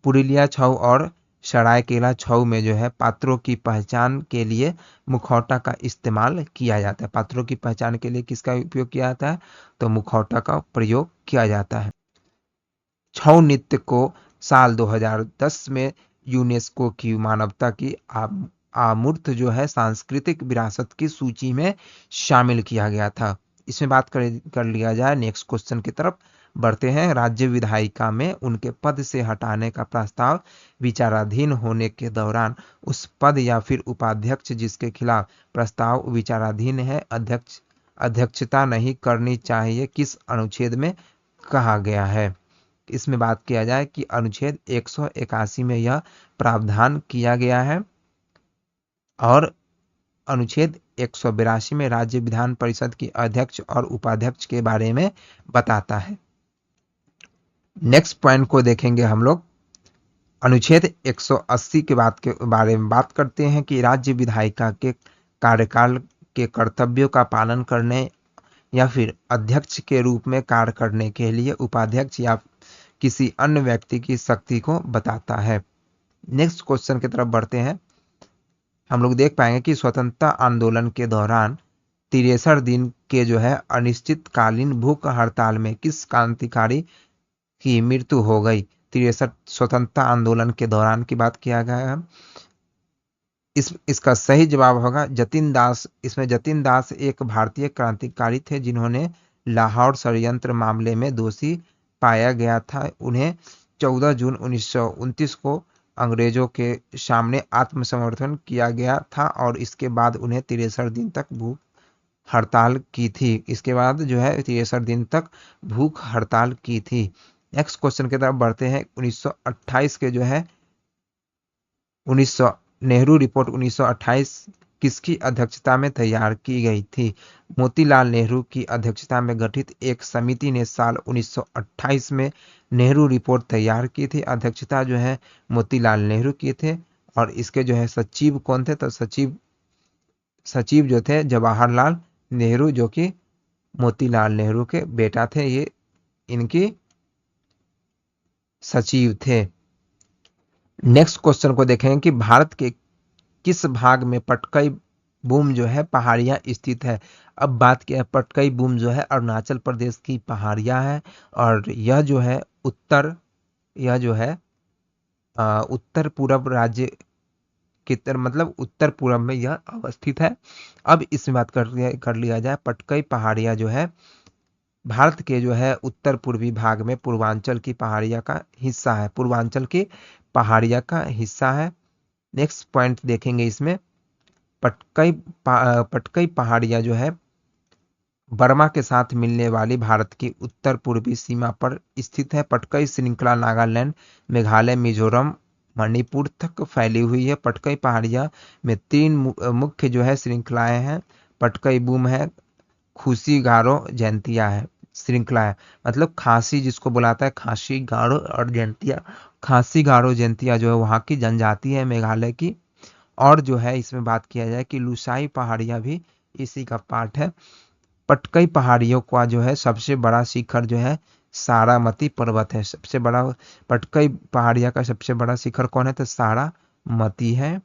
पुरुलिया छऊ और सरायकेला छऊ में जो है पात्रों की पहचान के लिए मुखौटा का इस्तेमाल किया जाता है। पात्रों की पहचान के लिए किसका उपयोग किया जाता है, तो मुखौटा का प्रयोग किया जाता है। छऊ नृत्य को साल 2010 में यूनेस्को की मानवता की अमूर्त जो है सांस्कृतिक विरासत की सूची में शामिल किया गया था। इसमें बात कर लिया जाए, नेक्स्ट क्वेश्चन की तरफ बढ़ते हैं। राज्य विधायिका में उनके पद से हटाने का प्रस्ताव विचाराधीन होने के दौरान उस पद या फिर उपाध्यक्ष जिसके खिलाफ प्रस्ताव विचाराधीन है अध्यक्षता नहीं करनी चाहिए, किस अनुच्छेद में कहा गया है। इसमें बात किया जाए कि अनुच्छेद 181 में यह प्रावधान किया गया है और अनुच्छेद 182 में राज्य विधान परिषद की अध्यक्ष और उपाध्यक्ष के बारे में बताता है। नेक्स्ट पॉइंट को देखेंगे हम लोग। अनुच्छेद 180 के बारे में बात करते हैं कि राज्य विधायिका के कार्यकाल के कर्तव्यों का पालन करने या फिर अध्यक्ष के रूप में कार्य करने के लिए उपाध्यक्ष या किसी अन्य व्यक्ति की शक्ति को बताता है। नेक्स्ट क्वेश्चन की तरफ बढ़ते हैं। हम लोग देख पाएंगे कि स्वतंत्रता आंदोलन के दौरान 63 दिन के जो है अनिश्चितकालीन भूख हड़ताल में किस क्रांतिकारी की मृत्यु हो गई। 63 स्वतंत्रता आंदोलन के दौरान की बात किया गया है। इसका सही जवाब होगा जतिन दास। इसमें जतिन दास एक भारतीय क्रांतिकारी थे जिन्होंने लाहौर षड्यंत्र मामले में दोषी पाया गया था। उन्हें 14 जून 1929 को अंग्रेजों के सामने आत्मसमर्पण किया गया था और इसके बाद उन्हें 63 दिन तक भूख हड़ताल की थी। इसके बाद जो है 63 दिन तक भूख हड़ताल की थी। नेक्स्ट क्वेश्चन की तरफ बढ़ते हैं। 1928 के जो है 1900 नेहरू रिपोर्ट 1928 किसकी अध्यक्षता में तैयार की गई थी। मोतीलाल नेहरू की अध्यक्षता में गठित एक समिति ने साल 1928 में नेहरू रिपोर्ट तैयार की थी। अध्यक्षता जो है मोतीलाल नेहरू की थे और इसके जो है सचिव कौन थे, तो सचिव जो थे जवाहरलाल नेहरू, जो कि मोतीलाल नेहरू के बेटा थे, ये इनकी सचिव थे। नेक्स्ट क्वेश्चन को देखें कि भारत के किस भाग में पटकई बूम जो है पहाड़ियां स्थित है। अब बात किया है, पटकई बूम जो है अरुणाचल प्रदेश की पहाड़ियां है और यह जो है उत्तर पूर्व राज्य की तरफ, मतलब उत्तर पूर्व में यह अवस्थित है। अब इसमें बात कर लिया जाए, पटकई पहाड़ियां जो है भारत के जो है उत्तर पूर्वी भाग में पूर्वांचल की पहाड़ियां का हिस्सा है, पूर्वांचल की पहाड़ियां का हिस्सा है। नेक्स्ट पॉइंट देखेंगे इसमें, पटकई पहाड़ियां जो है बर्मा के साथ मिलने वाली भारत की उत्तर पूर्वी सीमा पर स्थित है। पटकई श्रृंखला नागालैंड, मेघालय, मिजोरम मणिपुर तक फैली हुई है। पटकई पहाड़ियाँ में 3 मुख्य जो है श्रृंखलाएं हैं। पटकई बूम है, खुशी गारो जयंतिया है श्रृंखला है। मतलब खासी जिसको बुलाता है, खासी गारो और जयंतिया। खासी गारो जयंतिया जो है वहाँ की जनजाति है मेघालय की। और जो है इसमें बात किया जाए कि लुसाई पहाड़ियाँ भी इसी का पार्ट है। पटकई पहाड़ियों का जो है सबसे बड़ा शिखर जो है सारामती पर्वत है। सबसे बड़ा पटकई पहाड़िया का सबसे बड़ा शिखर कौन है, तो सारामती है।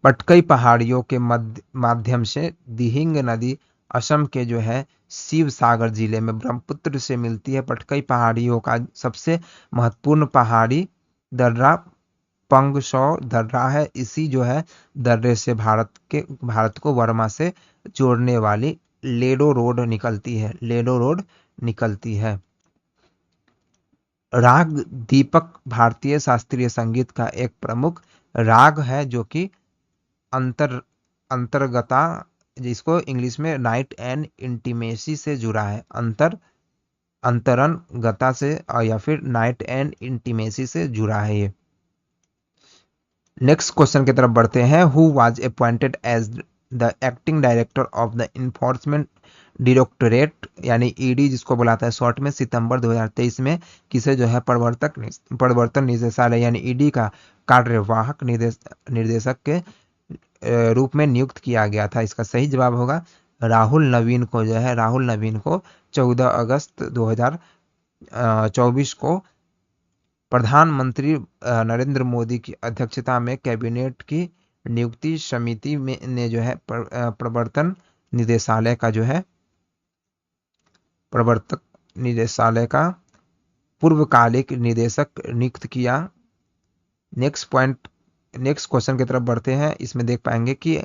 पटकई पहाड़ियों के माध्यम से दिहिंग नदी असम के जो है शिव सागर जिले में ब्रह्मपुत्र से मिलती है। पटकई पहाड़ियों का सबसे महत्वपूर्ण पहाड़ी दर्रा पंगशौ दर्रा है। इसी जो है दर्रे से भारत को वर्मा से जोड़ने वाली लेडो रोड निकलती है। लेडो रोड निकलती है। राग दीपक भारतीय शास्त्रीय संगीत का एक प्रमुख राग है जो कि अंतर अंतर्गता, जिसको इंग्लिश में नाइट एंड इंटीमेसी से जुड़ा है। अंतरन गता से या फिर नाइट एंड इंटीमेसी से जुड़ा है ये। नेक्स्ट क्वेश्चन की तरफ बढ़ते हैं। Who was appointed as the acting director of the enforcement directorate यानी ईडी जिसको बुलाता है शॉर्ट में, सितंबर 2023 में किसे जो है प्रवर्तन निदेशालय यानी ईडी का कार्यवाहक निर्देशक के रूप में नियुक्त किया गया था। इसका सही जवाब होगा राहुल नवीन को जो है, राहुल नवीन को 14 अगस्त 2024 को प्रधानमंत्री नरेंद्र मोदी की अध्यक्षता में कैबिनेट की नियुक्ति समिति में ने जो है प्रवर्तन निदेशालय का जो है प्रवर्तक निदेशालय का पूर्वकालिक निदेशक नियुक्त किया। नेक्स्ट क्वेश्चन की तरफ बढ़ते हैं। इसमें देख पाएंगे कि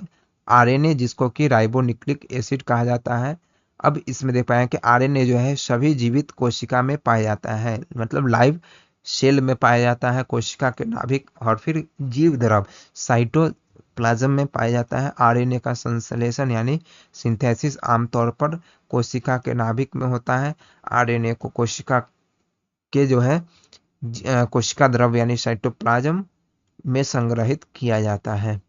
आरएनए जिसको कि राइबोन्यूक्लिक एसिड कहा जाता है। अब इसमें देख पाएंगे कि आरएनए जो है सभी जीवित कोशिका में पाया जाता है, मतलब लाइव सेल में पाया जाता है, कोशिका के नाभिक और फिर जीव द्रव साइटोप्लाज्म में पाया जाता है। आरएनए का संश्लेषण यानी सिंथेसिस आमतौर पर कोशिका के नाभिक में होता है। आरएनए को कोशिका के जो है कोशिका द्रव यानी साइटोप्लाज्म में संग्रहित किया जाता है।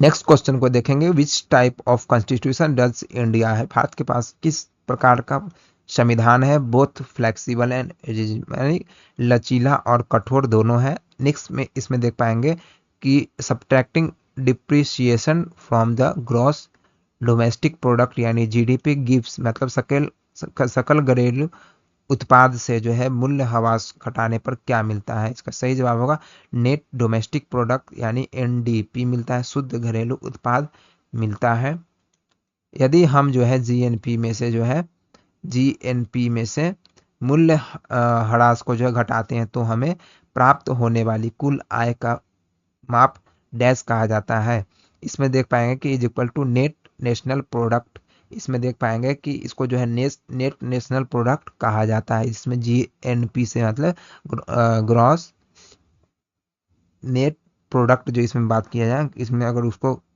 नेक्स्ट क्वेश्चन को देखेंगे। Which type of constitution does India है, भारत के पास किस प्रकार का संविधान है। बोथ फ्लेक्सिबल एंड यानी लचीला और कठोर दोनों है। नेक्स्ट में इसमें देख पाएंगे कि subtracting depreciation from the gross domestic product यानी जीडीपी गिव्स, मतलब सकल घरेलू उत्पाद से जो है मूल्य ह्रास घटाने पर क्या मिलता है। इसका सही जवाब होगा नेट डोमेस्टिक प्रोडक्ट यानी एनडीपी मिलता है, शुद्ध घरेलू उत्पाद मिलता है। यदि हम जो है जीएनपी में से मूल्य ह्रास को जो है घटाते हैं तो हमें प्राप्त होने वाली कुल आय का माप डैश कहा जाता है। इसमें देख पाएंगे कि is equal to net national product. इसमें देख पाएंगे कि इसको जो है नेट नेशनल प्रोडक्ट कहा जाता है। इसमें जीएनपी से मतलब ग्रॉस नेट प्रोडक्ट जो इसमें बात किया जाए, इसमें अगर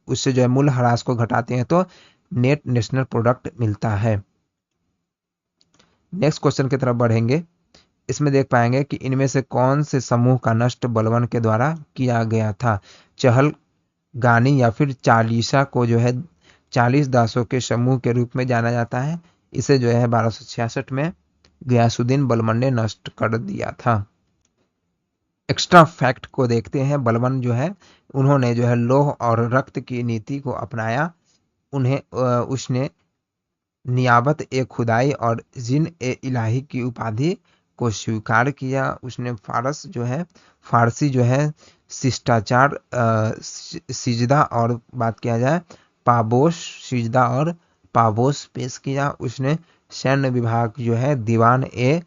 उससे जो है मूल्य ह्रास को घटाते हैं तो नेट नेशनल प्रोडक्ट मिलता है। नेक्स्ट क्वेश्चन की तरफ बढ़ेंगे। इसमें देख पाएंगे कि इनमें से कौन से समूह का नष्ट बलवन के द्वारा किया गया था। चहल गानी या फिर चालीसा को जो है 40 दासों के समूह के रूप में जाना जाता है। इसे जो है 1266 में गयासुद्दीन बलबन ने नष्ट कर दिया था। एक्स्ट्रा फैक्ट को देखते हैं। बलबन जो है उन्होंने जो है लौह और रक्त की नीति को अपनाया। उसने नियाबत ए खुदाई और जिन ए इलाही की उपाधि को स्वीकार किया। उसने फारसी जो है शिष्टाचार सिजदा और बात किया जाए पाबोश सिजदा और पाबोश पेश किया। उसने सैन्य विभाग जो है दीवान ए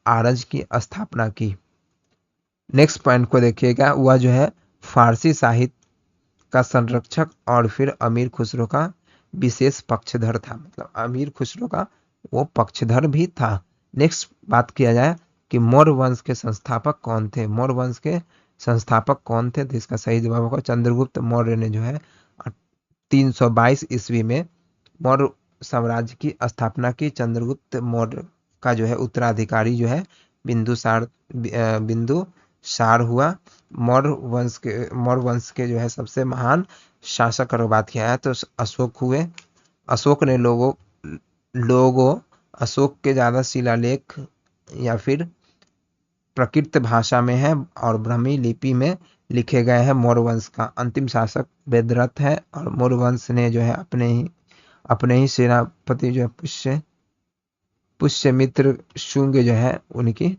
आरज की स्थापना की। नेक्स्ट पॉइंट को देखिएगा। वह जो है फारसी साहित्य का संरक्षक और फिर अमीर खुसरो का विशेष पक्षधर था, मतलब अमीर खुसरो का वो पक्षधर भी था। नेक्स्ट बात किया जाए कि मौर्य वंश के संस्थापक कौन थे। मौर्य वंश के संस्थापक कौन थे, तो इसका सही जवाब होगा चंद्रगुप्त मौर्य ने जो है 322 ईस्वी में मौर्य साम्राज्य की स्थापना की। चंद्रगुप्त मौर्य का जो है उत्तराधिकारी जो है बिंदुसार हुआ। मौर्य वंश के जो है सबसे महान शासक अगर बात किया है तो अशोक हुए। अशोक ने लोगों अशोक के ज्यादा शिलालेख या फिर प्राकृत भाषा में है और ब्राह्मी लिपि में लिखे गए हैं। मौर्य वंश का अंतिम शासक वेदरथ है और मौर्य वंश ने जो है अपने ही सेनापति जो है पुष्यमित्र शुंग जो है उनकी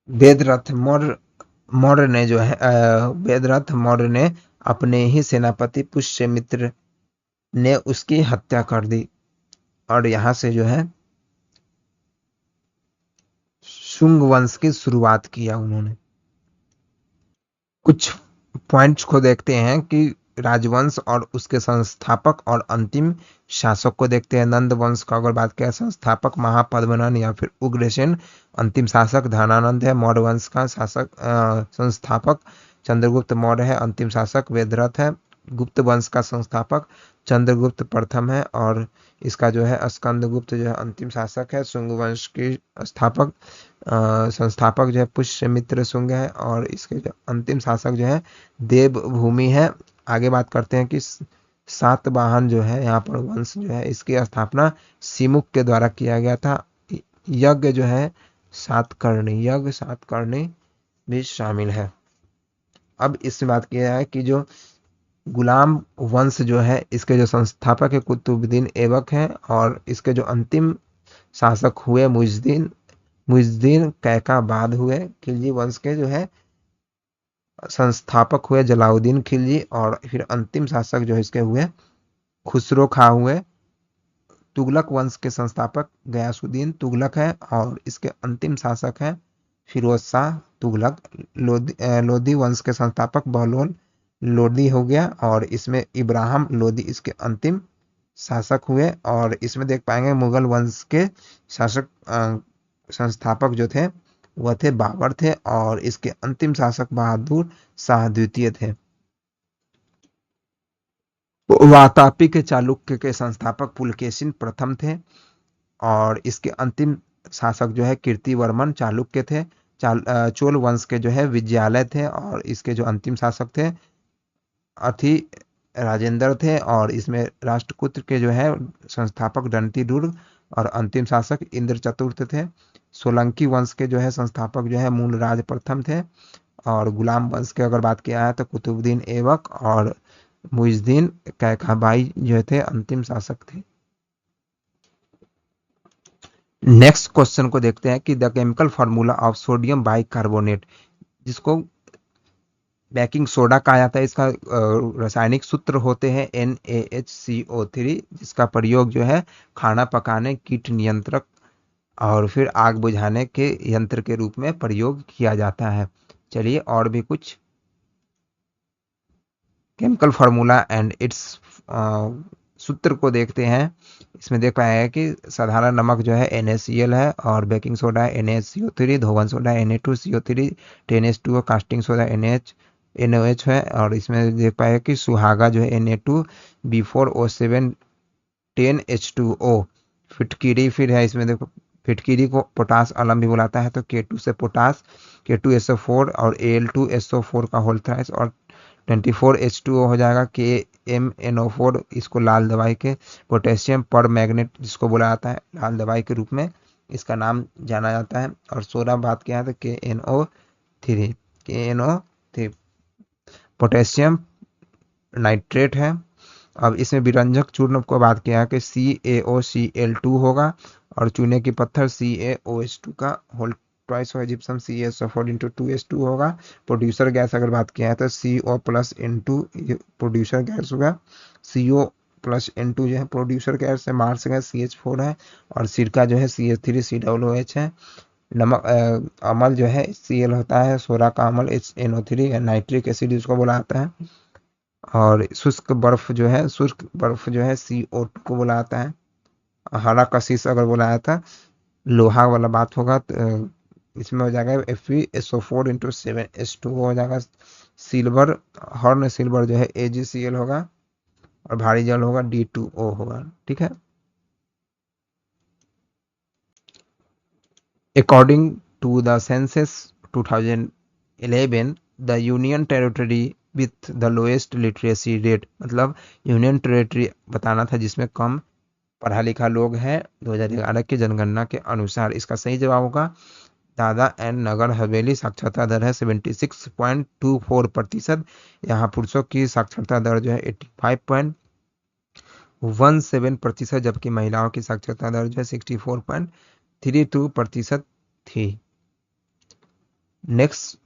वेदरथ मौर्य ने जो है वेदरथ मौर्य ने अपने ही सेनापति पुष्यमित्र ने उसकी हत्या कर दी और यहाँ से जो है शुंग वंश की शुरुआत किया उन्होंने। कुछ पॉइंट्स को देखते हैं कि राजवंश और उसके संस्थापक और अंतिम शासक को देखते हैं। नंद वंश का अगर बात करें संस्थापक महापद्मनंद या फिर उग्रसेन, अंतिम शासक धनानंद है। मौर्य वंश का संस्थापक चंद्रगुप्त मौर्य है, अंतिम शासक वेदरथ है। गुप्त वंश का संस्थापक चंद्रगुप्त प्रथम है और इसका जो है स्कंदगुप्त जो है अंतिम शासक है। शुंग वंश की स्थापक संस्थापक जो है पुष्यमित्र शुंग है और इसके जो अंतिम शासक जो है देवभूमि है। आगे बात करते हैं कि सातवाहन जो है यहाँ पर वंश जो है इसकी स्थापना सिमुक के द्वारा किया गया था। यज्ञ जो है सातकर्णी भी शामिल है। अब इसमें बात किया है कि जो गुलाम वंश जो है इसके जो संस्थापक है कुतुबुद्दीन ऐबक हैं और इसके जो अंतिम शासक हुए मुइज़ुद्दीन कैकाबाद हुए। खिलजी वंश के जो है संस्थापक हुए जलालुद्दीन खिलजी और फिर अंतिम शासक जो है इसके हुए खुसरो खां हुए। तुगलक वंश के संस्थापक गयासुद्दीन तुगलक है और इसके अंतिम शासक हैं फिरोज शाह तुगलक। लोधी वंश के संस्थापक बहलोल लोधी हो गया और इसमें इब्राहिम लोधी इसके अंतिम शासक हुए। और इसमें देख पाएंगे मुगल वंश के शासक संस्थापक जो थे वह थे बाबर थे और इसके अंतिम शासक बहादुर शाह द्वितीय थे। वातापी के चालुक्य के संस्थापक पुलकेशिन प्रथम थे और इसके अंतिम शासक जो है कीर्तिवर्मन चालुक्य थे। चोल वंश के जो है विजयालय थे और इसके जो अंतिम शासक थे अथि राजेंद्र थे और इसमें राष्ट्रकूट के जो है संस्थापक दंती दुर्ग और अंतिम शासक इंद्र चतुर्थ थे। सोलंकी वंश के जो है संस्थापक जो है मूलराज प्रथम थे और गुलाम वंश के अगर बात किया है तो कुतुबुद्दीन ऐबक और मुइज़ुद्दीन कैकाबाई जो थे अंतिम शासक थे। नेक्स्ट क्वेश्चन को देखते हैं कि the chemical formula of sodium bicarbonate, जिसको बेकिंग सोडा कहा जाता है, इसका रासायनिक सूत्र होते हैं NaHCO3, जिसका प्रयोग जो है खाना पकाने, कीट नियंत्रक और फिर आग बुझाने के यंत्र के रूप में प्रयोग किया जाता है। चलिए और भी कुछ केमिकल फार्मूला एंड इट्स सूत्र को देखते हैं। इसमें देख पाएंगे कि साधारण नमक जो है NaCl है और बेकिंग सोडा है NaCO3, धोवन soda Na2CO3, 10H2O, caustic soda NaOH है और इसमें देख पाएंगे कि सुहागा जो है Na2B4O7 10H2O। फिटकिरी फिर है, इसमें देखो फिटकिरी को पोटास अलम भी बुलाता है तो K2 से पोटास K2SO4 और Al2SO4 का होल थ्राइस और 24H2O हो जाएगा KMNO4। इसको लाल दवाई के पोटेशियम पर मैग्नेट जिसको बोला जाता है लाल दवाई के रूप में इसका नाम जाना जाता है। और सोडा बात किया है तो KNO3 पोटेशियम नाइट्रेट है। अब इसमें विरंजक चूर्ण को बात किया है कि CaOCl2 होगा और चूने की पत्थर CaOH2 का होल ट्वाइस होगा। जिप्सम CaSO4 इंटू 2H2 होगा। प्रोड्यूसर गैस अगर बात किया है तो CO plus N2 producer gas होगा। CO प्लस N2 जो है प्रोड्यूसर गैस है। मार्स गैस CH4 है और सिरका जो है CH3COOH है। नमक अम्ल जो है Cl होता है। सोडा का अम्ल NO3 है। नाइट्रिक एसिड इसको बोला जाता है। और शुष्क बर्फ जो है CO2 को बोला जाता है। हरा कशिश अगर बोला जाता लोहा वाला बात होगा तो इसमें हो जाएगा FeSO4 इंटू 7H2 हो जाएगा। सिल्वर हॉर्न सिल्वर जो है AgCl होगा और भारी जल होगा D2O होगा। ठीक है। According to the census 2011 the union territory with the lowest literacy rate, मतलब यूनियन टेरिटरी बताना था जिसमें कम पढ़ा लिखा लोग हैं 2011 की जनगणना के अनुसार। इसका सही जवाब होगा दादरा एंड नगर हवेली। साक्षरता दर है 76.24%। यहाँ पुरुषों की साक्षरता दर जो है 85.17%, जबकि महिलाओं की साक्षरता दर जो है 64.32% थी। नेक्स्ट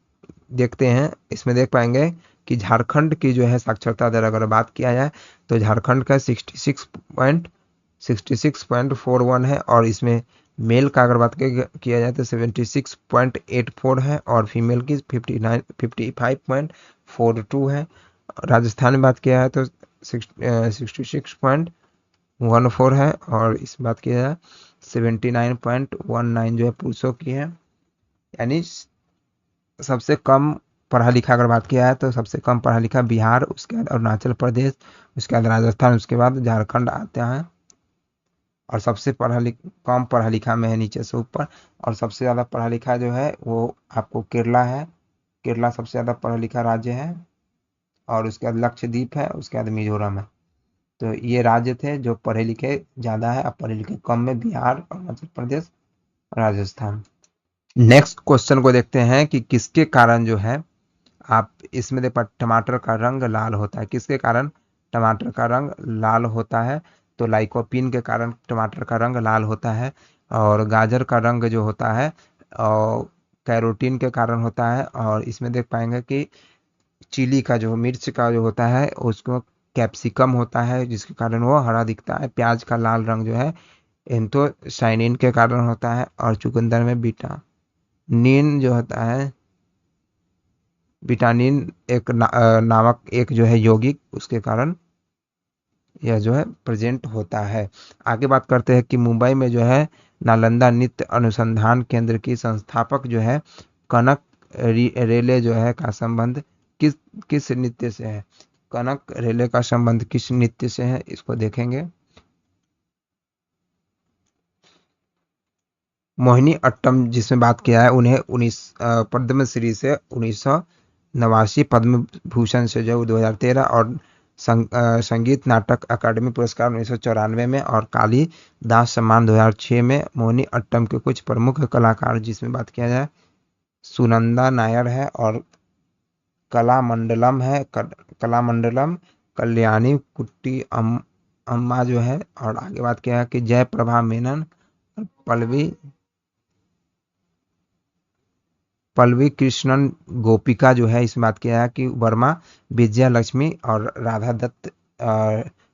देखते हैं, इसमें देख पाएंगे कि झारखंड की जो है साक्षरता दर अगर बात किया जाए तो झारखंड का 66.41 है, और इसमें मेल का अगर बात किया जाए तो 76.84 है, और फीमेल की 55.42 है। राजस्थान में बात किया है तो 66.14 है, और इस बात किया जाए 79.19 जो है पुरुषों की है। यानी सबसे कम पढ़ा लिखा अगर बात किया है तो सबसे कम पढ़ा लिखा बिहार, उसके बाद अरुणाचल प्रदेश, उसके बाद राजस्थान, उसके बाद झारखंड आते हैं। और सबसे कम पढ़ा लिखा में है नीचे से ऊपर, और सबसे ज़्यादा पढ़ा लिखा जो है वो आपको केरला है। केरला सबसे ज़्यादा पढ़ा लिखा राज्य है, और उसके बाद लक्षद्वीप है, उसके बाद मिजोरम है। तो ये राज्य थे जो पढ़े लिखे ज़्यादा है, और पढ़े लिखे कम में बिहार, अरुणाचल प्रदेश, राजस्थान। नेक्स्ट क्वेश्चन को देखते हैं कि किसके कारण जो है आप इसमें देख टमाटर का रंग लाल होता है। किसके कारण टमाटर का रंग लाल होता है? तो लाइकोपीन के कारण टमाटर का रंग लाल होता है। और गाजर का रंग जो होता है और कैरोटीन के कारण होता है। और इसमें देख पाएंगे कि चिली का जो मिर्च का जो होता है उसको कैप्सिकम होता है, जिसके कारण वो हरा दिखता है। प्याज का लाल रंग जो है एंथोसाइनिन के कारण होता है। और चुकंदर में विटानिन जो होता है, विटामिन एक नामक एक जो है यौगिक, उसके कारण यह जो है प्रेजेंट होता है। आगे बात करते हैं कि मुंबई में जो है नालंदा नृत्य अनुसंधान केंद्र की संस्थापक जो है कनक रेले जो है का संबंध किस किस नृत्य से है? कनक रेले का संबंध किस नृत्य से है, इसको देखेंगे। मोहिनी अट्टम जिसमें बात किया है, उन्हें पद्मश्री से 1989, पद्म भूषण से जो 2013, और संगीत नाटक अकादमी पुरस्कार 1994 में, और कालीदास सम्मान 2006 में। मोहिनी अट्टम के कुछ प्रमुख कलाकार जिसमें बात किया जाए सुनंदा नायर है, और कलामंडलम है, कलामंडलम, कल्याणी कुट्टी अम्मा जो है। और आगे बात किया है कि जयप्रभा मेनन, पल्लवी पल्लवी कृष्णन गोपिका जो है। इसमें बात किया है कि वर्मा, विजया लक्ष्मी, और राधा दत्त,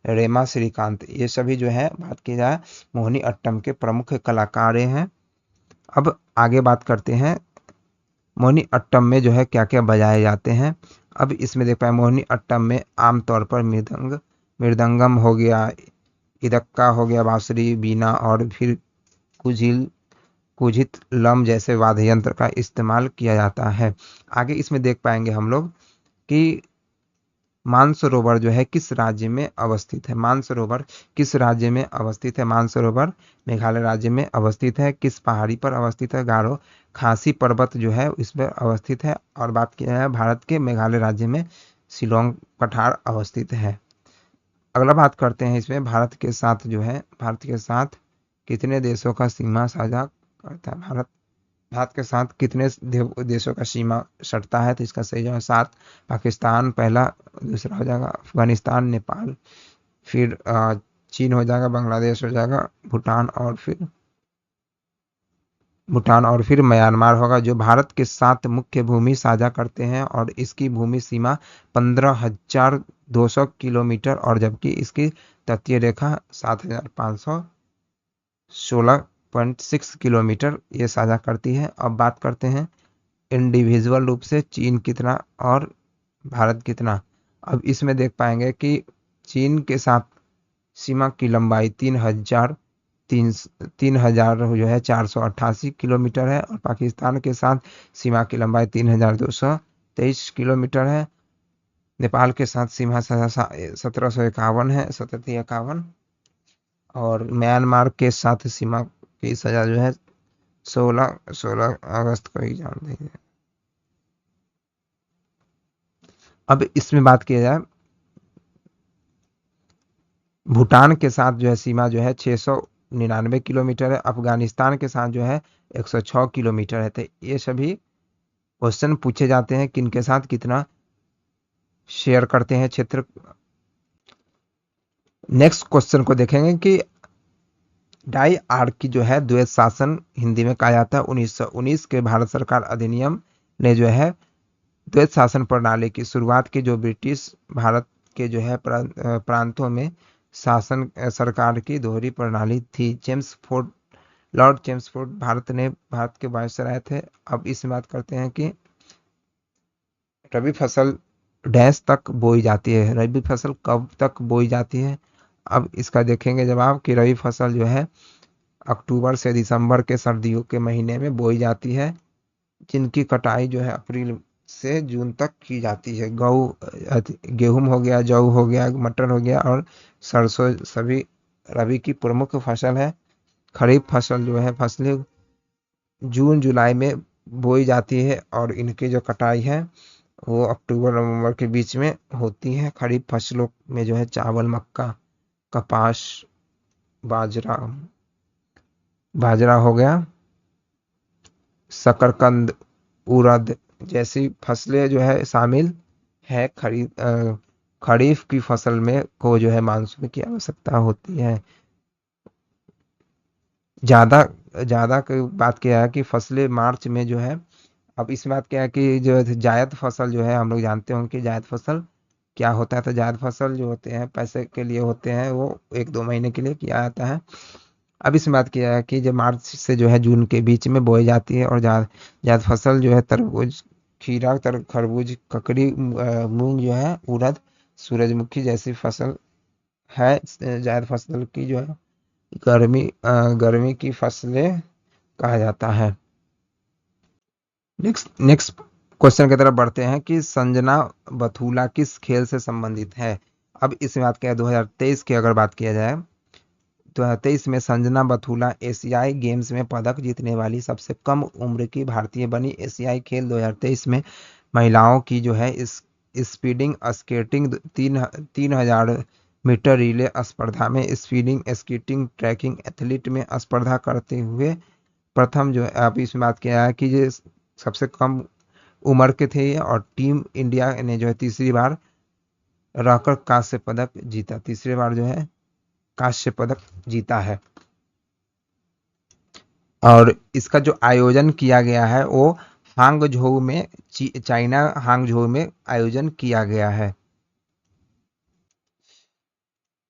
रेमा श्रीकांत, ये सभी जो है बात की जाए मोहिनी अट्टम के प्रमुख कलाकार हैं। अब आगे बात करते हैं मोहिनी अट्टम में जो है क्या क्या बजाए जाते हैं। अब इसमें देख पाए मोहिनी अट्टम में आमतौर पर मृदंगम हो गया, इदक्का हो गया, बांसुरी, बीना, और फिर कुजिल कुजित लम जैसे वाद्य यंत्र का इस्तेमाल किया जाता है। आगे इसमें देख पाएंगे हम लोग कि मानसरोवर जो है किस राज्य में अवस्थित है। मानसरोवर किस राज्य में अवस्थित है? मानसरोवर मेघालय राज्य में अवस्थित है। किस पहाड़ी पर अवस्थित है? गारो खासी पर्वत जो है इस पर अवस्थित है। और बात किया है भारत के मेघालय राज्य में शिलोंग पठार अवस्थित है। अगला बात करते हैं इसमें भारत के साथ कितने देशों का सीमा साझा करता है? भारत के साथ कितने देशों का सीमा सटता है? तो इसका सही जवाब 7। पाकिस्तान पहला, दूसरा हो जाएगा अफगानिस्तान, नेपाल, फिर चीन हो जाएगा, बांग्लादेश हो जाएगा, भूटान और फिर म्यांमार होगा, जो भारत के साथ मुख्य भूमि साझा करते हैं। और इसकी भूमि सीमा 15,200 किलोमीटर, और जबकि इसकी तटीय रेखा 7,516.6 किलोमीटर ये साझा करती है। अब बात करते हैं इंडिविजुअल रूप से चीन कितना और भारत कितना। अब इसमें देख पाएंगे कि चीन के साथ सीमा की लंबाई 3,000 जो है 488 किलोमीटर है, और पाकिस्तान के साथ सीमा की लंबाई 3,223 किलोमीटर है। नेपाल के साथ सीमा 1751 है, 1751। और म्यांमार के साथ सीमा की सजा जो है 16 अगस्त को ही जान देंगे। अब इसमें बात किया जाए, भूटान के साथ जो है सीमा जो है 699 किलोमीटर है, अफगानिस्तान के साथ जो है 106 किलोमीटर है। तो ये सभी क्वेश्चन पूछे जाते हैं किन के साथ कितना शेयर करते हैं क्षेत्र। नेक्स्ट क्वेश्चन को देखेंगे कि डाई आर्की जो है द्वैत शासन हिंदी में कहा जाता है। 1919 के भारत सरकार अधिनियम ने जो है द्वैत शासन प्रणाली की शुरुआत की, जो ब्रिटिश भारत के जो है प्रांतों में शासन सरकार की दोहरी प्रणाली थी। लॉर्ड चेम्सफोर्ड भारत के वायसराय थे। अब इसमें बात करते हैं कि रबी फसल डैश तक बोई जाती है, रबी फसल कब तक बोई जाती है। अब इसका देखेंगे जवाब कि रबी फसल जो है अक्टूबर से दिसंबर के सर्दियों के महीने में बोई जाती है, जिनकी कटाई जो है अप्रैल से जून तक की जाती है। गेहूं हो गया, जौ हो गया, मटर हो गया और सरसों सभी रबी की प्रमुख फसल है। खरीफ फसल जो है फसलें जून जुलाई में बोई जाती है और इनकी जो कटाई है वो अक्टूबर नवंबर के बीच में होती है। खरीफ फसलों में जो है चावल, मक्का, कपास, बाजरा बाजरा हो गया, शकरकंद, उड़द जैसी फसलें जो है शामिल है। खरीफ की फसल में को जो है मानसून की आवश्यकता होती है। ज्यादा ज्यादा की बात किया है कि फसलें मार्च में जो है। अब इस बात क्या है कि जो जायद फसल जो है हम लोग जानते होंगे कि जायद फसल क्या होता है। तो जायद फसल जो होते हैं पैसे के लिए होते हैं, वो 1-2 महीने के लिए किया जाता है। अब इस बात किया है कि जब मार्च से जो है जून के बीच में बोई जाती है। और जायद फसल जो है तरबूज, खीरा, खरबूज, ककड़ी, मूंग जो है, उड़द, सूरजमुखी जैसी फसल है। जायद फसल की जो है गर्मी की फसलें कहा जाता है। नेक्स्ट क्वेश्चन की तरफ बढ़ते हैं कि संजना बथुला किस खेल से संबंधित है। अब इस बात क्या है 2023 की अगर बात किया जाए, 2023 में संजना बथुला एशियाई गेम्स में पदक जीतने वाली सबसे कम उम्र की भारतीय बनी। एशियाई खेल 2023 में महिलाओं की जो है इस स्पीडिंग स्केटिंग 3000 मीटर रिले स्पर्धा में स्पीडिंग स्केटिंग ट्रैकिंग एथलीट में स्पर्धा करते हुए प्रथम जो है। अब इसमें बात किया है कि ये सबसे कम उम्र के थे और टीम इंडिया ने जो है तीसरी बार रहकर कांस्य पदक जीता, तीसरी बार जो है कांस्य पदक जीता है। और इसका जो आयोजन किया गया है वो हांगझोउ में, चाइना हांगझोउ में आयोजन किया गया है।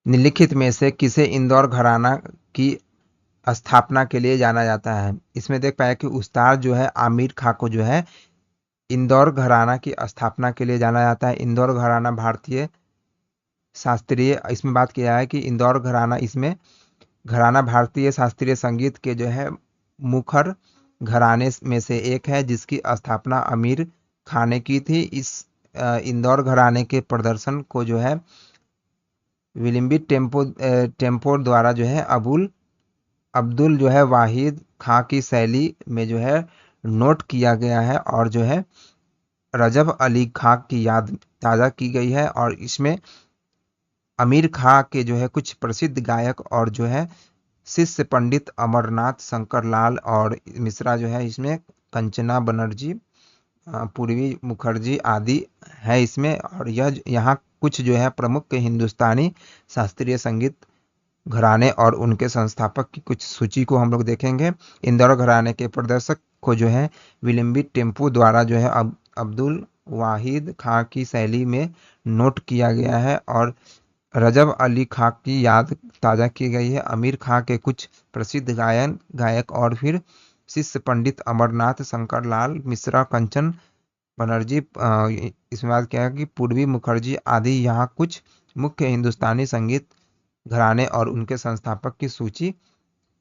निम्नलिखित में से किसे इंदौर घराना की स्थापना के लिए जाना जाता है। इसमें देख पाया कि उस्ताद जो है आमिर खां को जो है इंदौर घराना की स्थापना के लिए जाना जाता है। इंदौर घराना भारतीय शास्त्रीय, इसमें बात किया है कि इंदौर घराना, इसमें घराना भारतीय शास्त्रीय संगीत के जो है मुखर घराने में से एक है, जिसकी स्थापना आमिर खान ने की थी। इस इंदौर घराने के प्रदर्शन को जो है विलंबित टेम्पो द्वारा जो है अब्दुल जो है वाहिद खां की शैली में जो है नोट किया गया है और जो है रजब अली खां की याद ताज़ा की गई है। और इसमें आमिर खां के जो है कुछ प्रसिद्ध गायक और जो है शिष्य पंडित अमरनाथ शंकर लाल और मिश्रा जो है इसमें कंचना बनर्जी, पूर्वी मुखर्जी आदि है इसमें। और यह यहाँ कुछ जो है प्रमुख हिंदुस्तानी शास्त्रीय संगीत घराने और उनके संस्थापक की कुछ सूची को हम लोग देखेंगे। इंदौर घराने के प्रदर्शक को जो है विलंबित टेम्पो द्वारा जो है अब्दुल वाहिद खां की शैली में नोट किया गया है और रजब अली खां की याद ताज़ा की गई है। आमिर खां के कुछ प्रसिद्ध गायक और फिर शिष्य पंडित अमरनाथ शंकर लाल मिश्रा, कंचन बनर्जी, इसमें बात क्या है कि पूर्वी मुखर्जी आदि यहाँ कुछ मुख्य हिंदुस्तानी संगीत घराने और उनके संस्थापक की सूची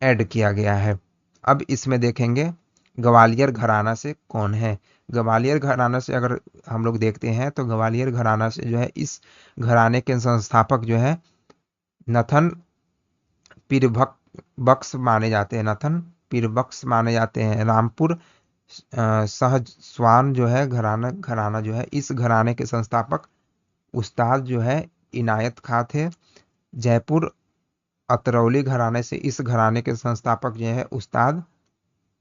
ऐड किया गया है। अब इसमें देखेंगे ग्वालियर घराना से कौन है? ग्वालियर घराना से अगर हम लोग देखते हैं तो ग्वालियर घराना से जो है इस घराने के संस्थापक जो है नथन पीरभक बख्श माने जाते हैं। नथन पीरबख्श माने जाते हैं। रामपुर सहजवान जो है घराना घराना जो है इस घराने के संस्थापक उस्ताद जो है इनायत खां थे। जयपुर अतरौली घराने से इस घराने के संस्थापक जो है उस्ताद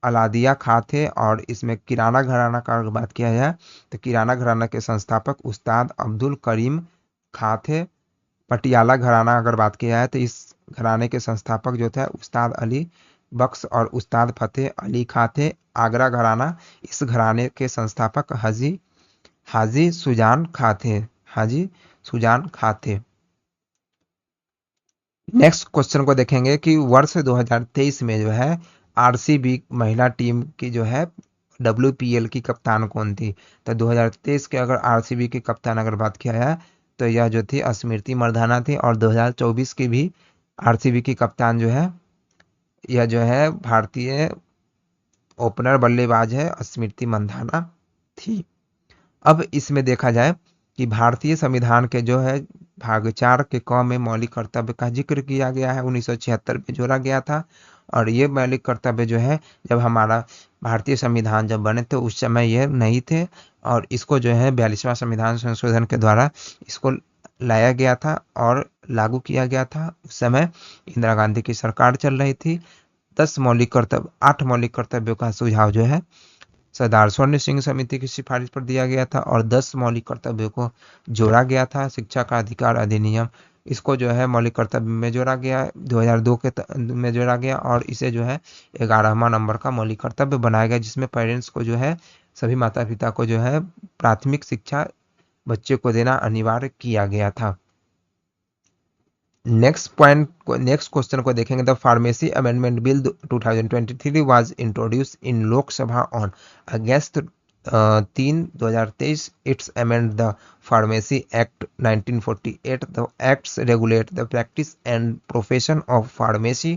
अलादिया खां थे। और इसमें किराना घराना का अगर बात किया जाए तो किराना घराना के संस्थापक उस्ताद अब्दुल करीम खां थे। पटियाला घराना अगर बात किया जाए तो इस घराने के संस्थापक जो थे उस्ताद अली बख्श और उस्ताद फतेह अली खां थे। आगरा घराना इस घराने के संस्थापक हाजी सुजान खां थे। हाजी सुजान खां थे। नेक्स्ट क्वेश्चन को देखेंगे कि वर्ष 2023 में जो है आरसीबी महिला टीम की जो है WPL की कप्तान कौन थी? तो 2023 के अगर आरसीबी की कप्तान अगर बात किया जाए तो यह जो थी स्मृति मंधाना थी। और 2024 की भी आरसीबी की कप्तान जो है यह जो है भारतीय ओपनर बल्लेबाज है स्मृति मंधाना थी। अब इसमें देखा जाए कि भारतीय संविधान के जो है भाग 4 के क में मौलिक कर्तव्य का जिक्र किया गया है, 1976 में जोड़ा गया था। और ये मौलिक कर्तव्य जो है जब हमारा भारतीय संविधान जब बने थे उस समय ये नहीं थे। और इसको जो है 42वां संविधान संशोधन के द्वारा इसको लाया गया था और लागू किया गया था। उस समय इंदिरा गांधी की सरकार चल रही थी। 8 मौलिक कर्तव्यों का सुझाव जो है सरदार स्वर्ण सिंह समिति की सिफारिश पर दिया गया था और 10 मौलिक कर्तव्यों को जोड़ा गया था। शिक्षा का अधिकार अधिनियम इसको जो है मौलिक कर्तव्य में जोड़ा गया 2002 में जोड़ा गया। और इसे जो है 11वां नंबर का मौलिक कर्तव्य बनाया गया जिसमें पेरेंट्स को जो है सभी माता पिता को जो है प्राथमिक शिक्षा बच्चे को देना अनिवार्य किया गया था। नेक्स्ट क्वेश्चन को देखेंगे। The pharmacy amendment bill 2023 was introduce in Lok Sabha on August 3 2023। It's amend the pharmacy act 1948। The acts regulate the practice and profession of pharmacy.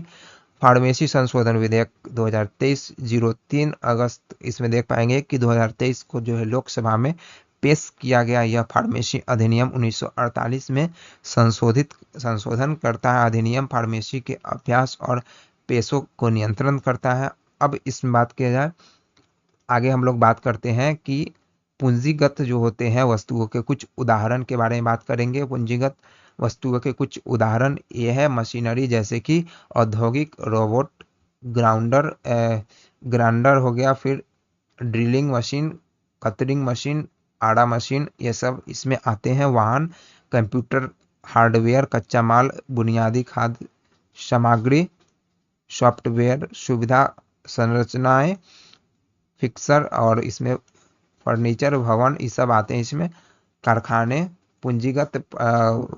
Pharmacy संशोधन विधेयक 2023 03 अगस्त इसमें देख पाएंगे कि 2023 को जो है लोकसभा में पेश किया गया। यह फार्मेसी अधिनियम 1948 में संशोधन करता है। अधिनियम फार्मेसी के अभ्यास और पेशों को नियंत्रण करता है। अब इसमें बात किया जाए आगे हम लोग बात करते हैं कि पूंजीगत जो होते हैं वस्तुओं के कुछ उदाहरण के बारे में बात करेंगे। पूंजीगत वस्तुओं के कुछ उदाहरण ये है मशीनरी जैसे कि औद्योगिक रोबोट ग्राइंडर हो गया, फिर ड्रिलिंग मशीन, कतरिंग मशीन, आड़ा मशीन, ये सब इसमें आते हैं। वाहन, कंप्यूटर हार्डवेयर, कच्चा माल, बुनियादी खाद्य सामग्री, सॉफ्टवेयर सुविधा संरचनाएं, फिक्सर और इसमें फर्नीचर भवन ये सब आते हैं इसमें। कारखाने। पूंजीगत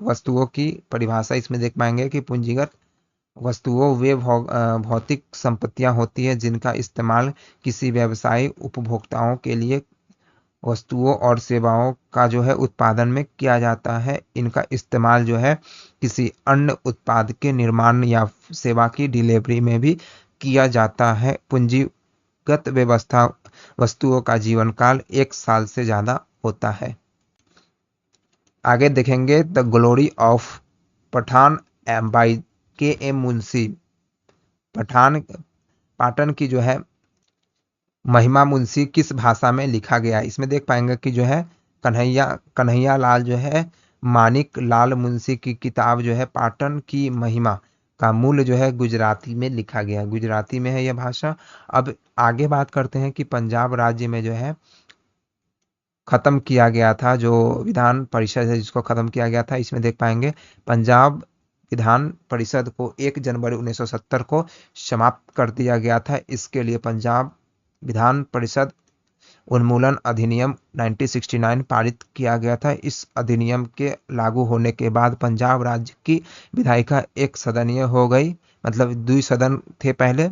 वस्तुओं की परिभाषा इसमें देख पाएंगे कि पूंजीगत वस्तुओं वे भौतिक संपत्तियां होती है जिनका इस्तेमाल किसी व्यवसायी उपभोक्ताओं के लिए वस्तुओं और सेवाओं का जो है उत्पादन में किया जाता है। इनका इस्तेमाल जो है किसी अन्य उत्पाद के निर्माण या सेवा की डिलीवरी में भी किया जाता है। पूंजीगत व्यवस्था वस्तुओं का जीवन काल 1 साल से ज्यादा होता है। आगे देखेंगे the glory of Pathan by KM Munshi. Patan की जो है महिमा मुंशी किस भाषा में लिखा गया? इसमें देख पाएंगे कि जो है कन्हैया लाल जो है मानिक लाल मुंशी की किताब जो है पाटन की महिमा का मूल जो है गुजराती में लिखा गया। गुजराती में है यह भाषा। अब आगे बात करते हैं कि पंजाब राज्य में जो है खत्म किया गया था जो विधान परिषद है जिसको खत्म किया गया था। इसमें देख पाएंगे पंजाब विधान परिषद को 1 जनवरी 1970 को समाप्त कर दिया गया था। इसके लिए पंजाब विधान परिषद उन्मूलन अधिनियम 1969 पारित किया गया था। इस अधिनियम के लागू होने के बाद पंजाब राज्य की विधायिका एक सदनीय हो गई। मतलब 2 सदन थे पहले,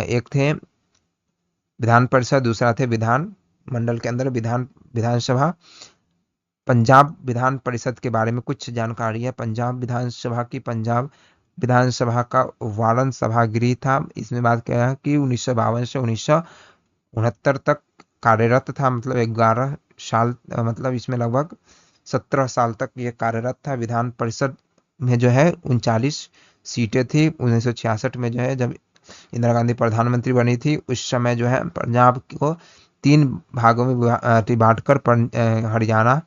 एक थे विधान परिषद, दूसरा थे विधान मंडल के अंदर विधानसभा। पंजाब विधान परिषद के बारे में कुछ जानकारी है। पंजाब विधानसभा की पंजाब विधानसभा का वारण सभागृह था। इसमें बात किया है कि 1952 से 1969 तक कार्यरत था, मतलब 11 साल, मतलब इसमें लगभग 17 साल तक ये कार्यरत था। विधान परिषद में जो है 39 सीटें थी। 1966 में जो है जब इंदिरा गांधी प्रधानमंत्री बनी थी, उस समय जो है पंजाब को 3 भागों में बांटकर हरियाणा,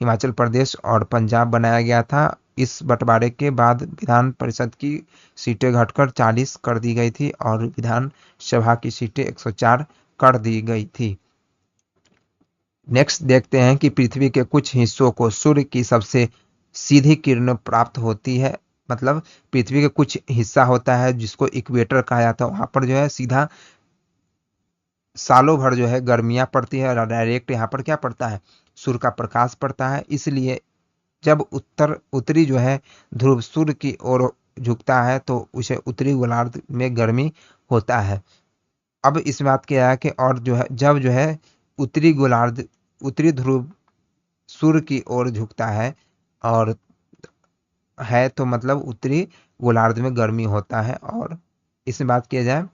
हिमाचल प्रदेश और पंजाब बनाया गया था। इस बंटवारे के बाद विधान परिषद की सीटें घटकर 40 कर दी गई थी और विधान सभा की सीटें 104 कर दी गई थी। नेक्स्ट देखते हैं कि पृथ्वी के कुछ हिस्सों को सूर्य की सबसे सीधी किरण प्राप्त होती है। मतलब पृथ्वी के कुछ हिस्सा होता है जिसको इक्वेटर कहा जाता है, वहां पर जो है सीधा सालों भर जो है गर्मियां पड़ती है और डायरेक्ट यहाँ पर क्या पड़ता है, सूर्य का प्रकाश पड़ता है। इसलिए जब उत्तरी जो है ध्रुव सूर्य की ओर झुकता है तो उसे उत्तरी गोलार्ध में गर्मी होता है। अब इस बात क्या है कि और जो है जब जो है उत्तरी गोलार्ध, उत्तरी ध्रुव सूर्य की ओर झुकता है और है तो मतलब उत्तरी गोलार्ध में गर्मी होता है। और इसमें बात किया जाए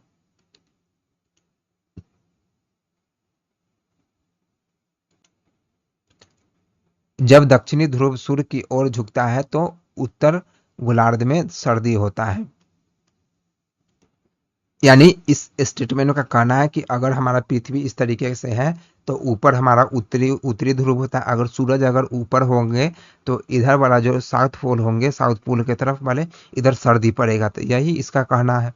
जब दक्षिणी ध्रुव सूर्य की ओर झुकता है तो उत्तर गोलार्ध में सर्दी होता है। यानी इस स्टेटमेंट का कहना है कि अगर हमारा पृथ्वी इस तरीके से है तो ऊपर हमारा उत्तरी उत्तरी ध्रुव होता है। अगर सूरज अगर ऊपर होंगे तो इधर वाला जो साउथ पोल होंगे, साउथ पोल के तरफ वाले, इधर सर्दी पड़ेगा। तो यही इसका कहना है।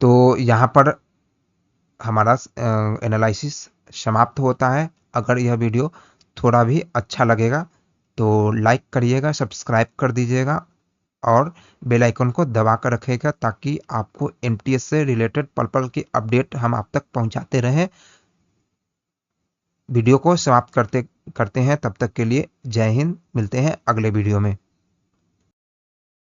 तो यहाँ पर हमारा एनालिसिस समाप्त होता है। अगर यह वीडियो थोड़ा भी अच्छा लगेगा तो लाइक करिएगा, सब्सक्राइब कर दीजिएगा और बेल आइकन को दबा कर रखिएगा ताकि आपको एमटीएस से रिलेटेड पल पल की अपडेट हम आप तक पहुंचाते रहें। वीडियो को समाप्त करते करते हैं। तब तक के लिए जय हिंद। मिलते हैं अगले वीडियो में।